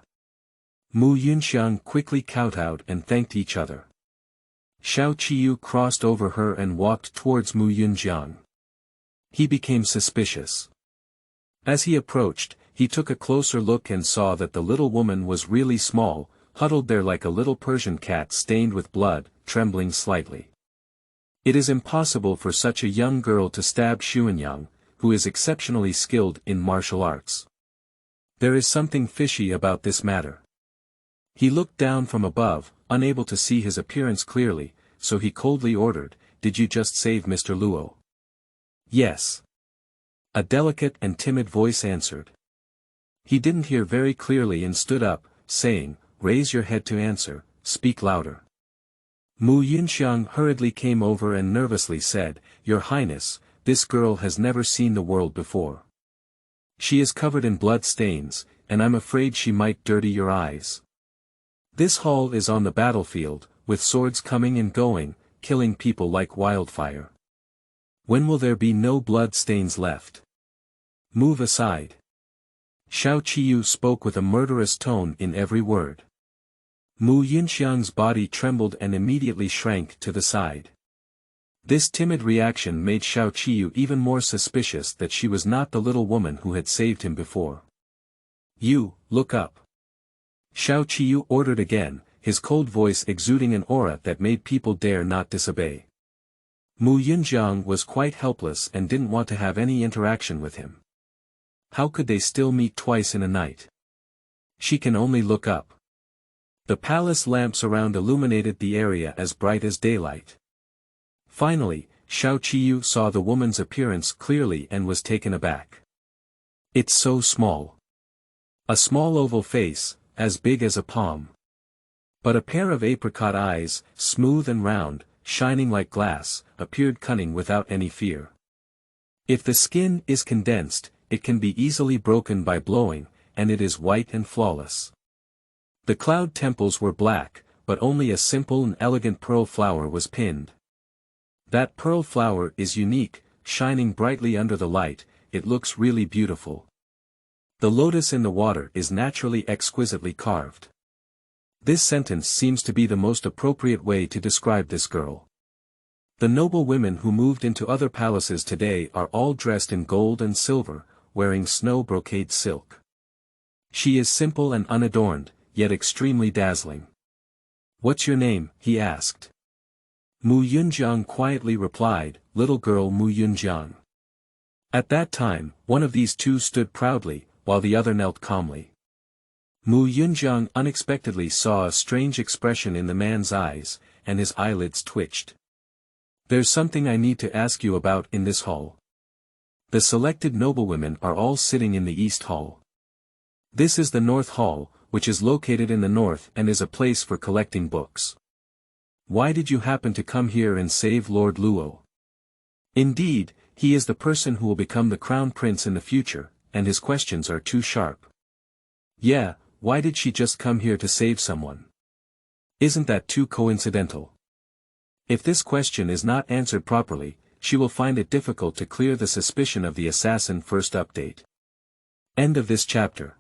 Mu Yunxiang quickly kowtowed and thanked each other. Xiao Qiyu crossed over her and walked towards Mu Yunxiang. He became suspicious. As he approached, he took a closer look and saw that the little woman was really small, huddled there like a little Persian cat stained with blood, trembling slightly. It is impossible for such a young girl to stab Xuanyang, who is exceptionally skilled in martial arts. There is something fishy about this matter. He looked down from above, unable to see his appearance clearly, so he coldly ordered, did you just save Mr. Luo? Yes. A delicate and timid voice answered. He didn't hear very clearly and stood up, saying, raise your head to answer, speak louder. Mu Yunxiang hurriedly came over and nervously said, Your Highness, this girl has never seen the world before. She is covered in blood stains, and I'm afraid she might dirty your eyes. This hall is on the battlefield, with swords coming and going, killing people like wildfire. When will there be no blood stains left? Move aside. Xiao Qiyu spoke with a murderous tone in every word. Mu Yunxiang's body trembled and immediately shrank to the side. This timid reaction made Xiao Qiyu even more suspicious that she was not the little woman who had saved him before. You, look up. Xiao Qiyu ordered again, his cold voice exuding an aura that made people dare not disobey. Mu Yunxiang was quite helpless and didn't want to have any interaction with him. How could they still meet twice in a night? She can only look up. The palace lamps around illuminated the area as bright as daylight. Finally, Xiao Qiyu saw the woman's appearance clearly and was taken aback. It's so small. A small oval face, as big as a palm. But a pair of apricot eyes, smooth and round, shining like glass, appeared cunning without any fear. If the skin is condensed, it can be easily broken by blowing, and it is white and flawless. The cloud temples were black, but only a simple and elegant pearl flower was pinned. That pearl flower is unique, shining brightly under the light, it looks really beautiful. The lotus in the water is naturally exquisitely carved. This sentence seems to be the most appropriate way to describe this girl. The noble women who moved into other palaces today are all dressed in gold and silver, wearing snow brocade silk. She is simple and unadorned, yet extremely dazzling. What's your name? He asked. Mu Yunjiang quietly replied, little girl Mu Yunjiang. At that time, one of these two stood proudly, while the other knelt calmly. Mu Yunjiang unexpectedly saw a strange expression in the man's eyes, and his eyelids twitched. There's something I need to ask you about in this hall. The selected noblewomen are all sitting in the East Hall. This is the North Hall, which is located in the north and is a place for collecting books. Why did you happen to come here and save Lord Luo? Indeed, he is the person who will become the crown prince in the future, and his questions are too sharp. Yeah, why did she just come here to save someone? Isn't that too coincidental? If this question is not answered properly, she will find it difficult to clear the suspicion of the assassin. First update. End of this chapter.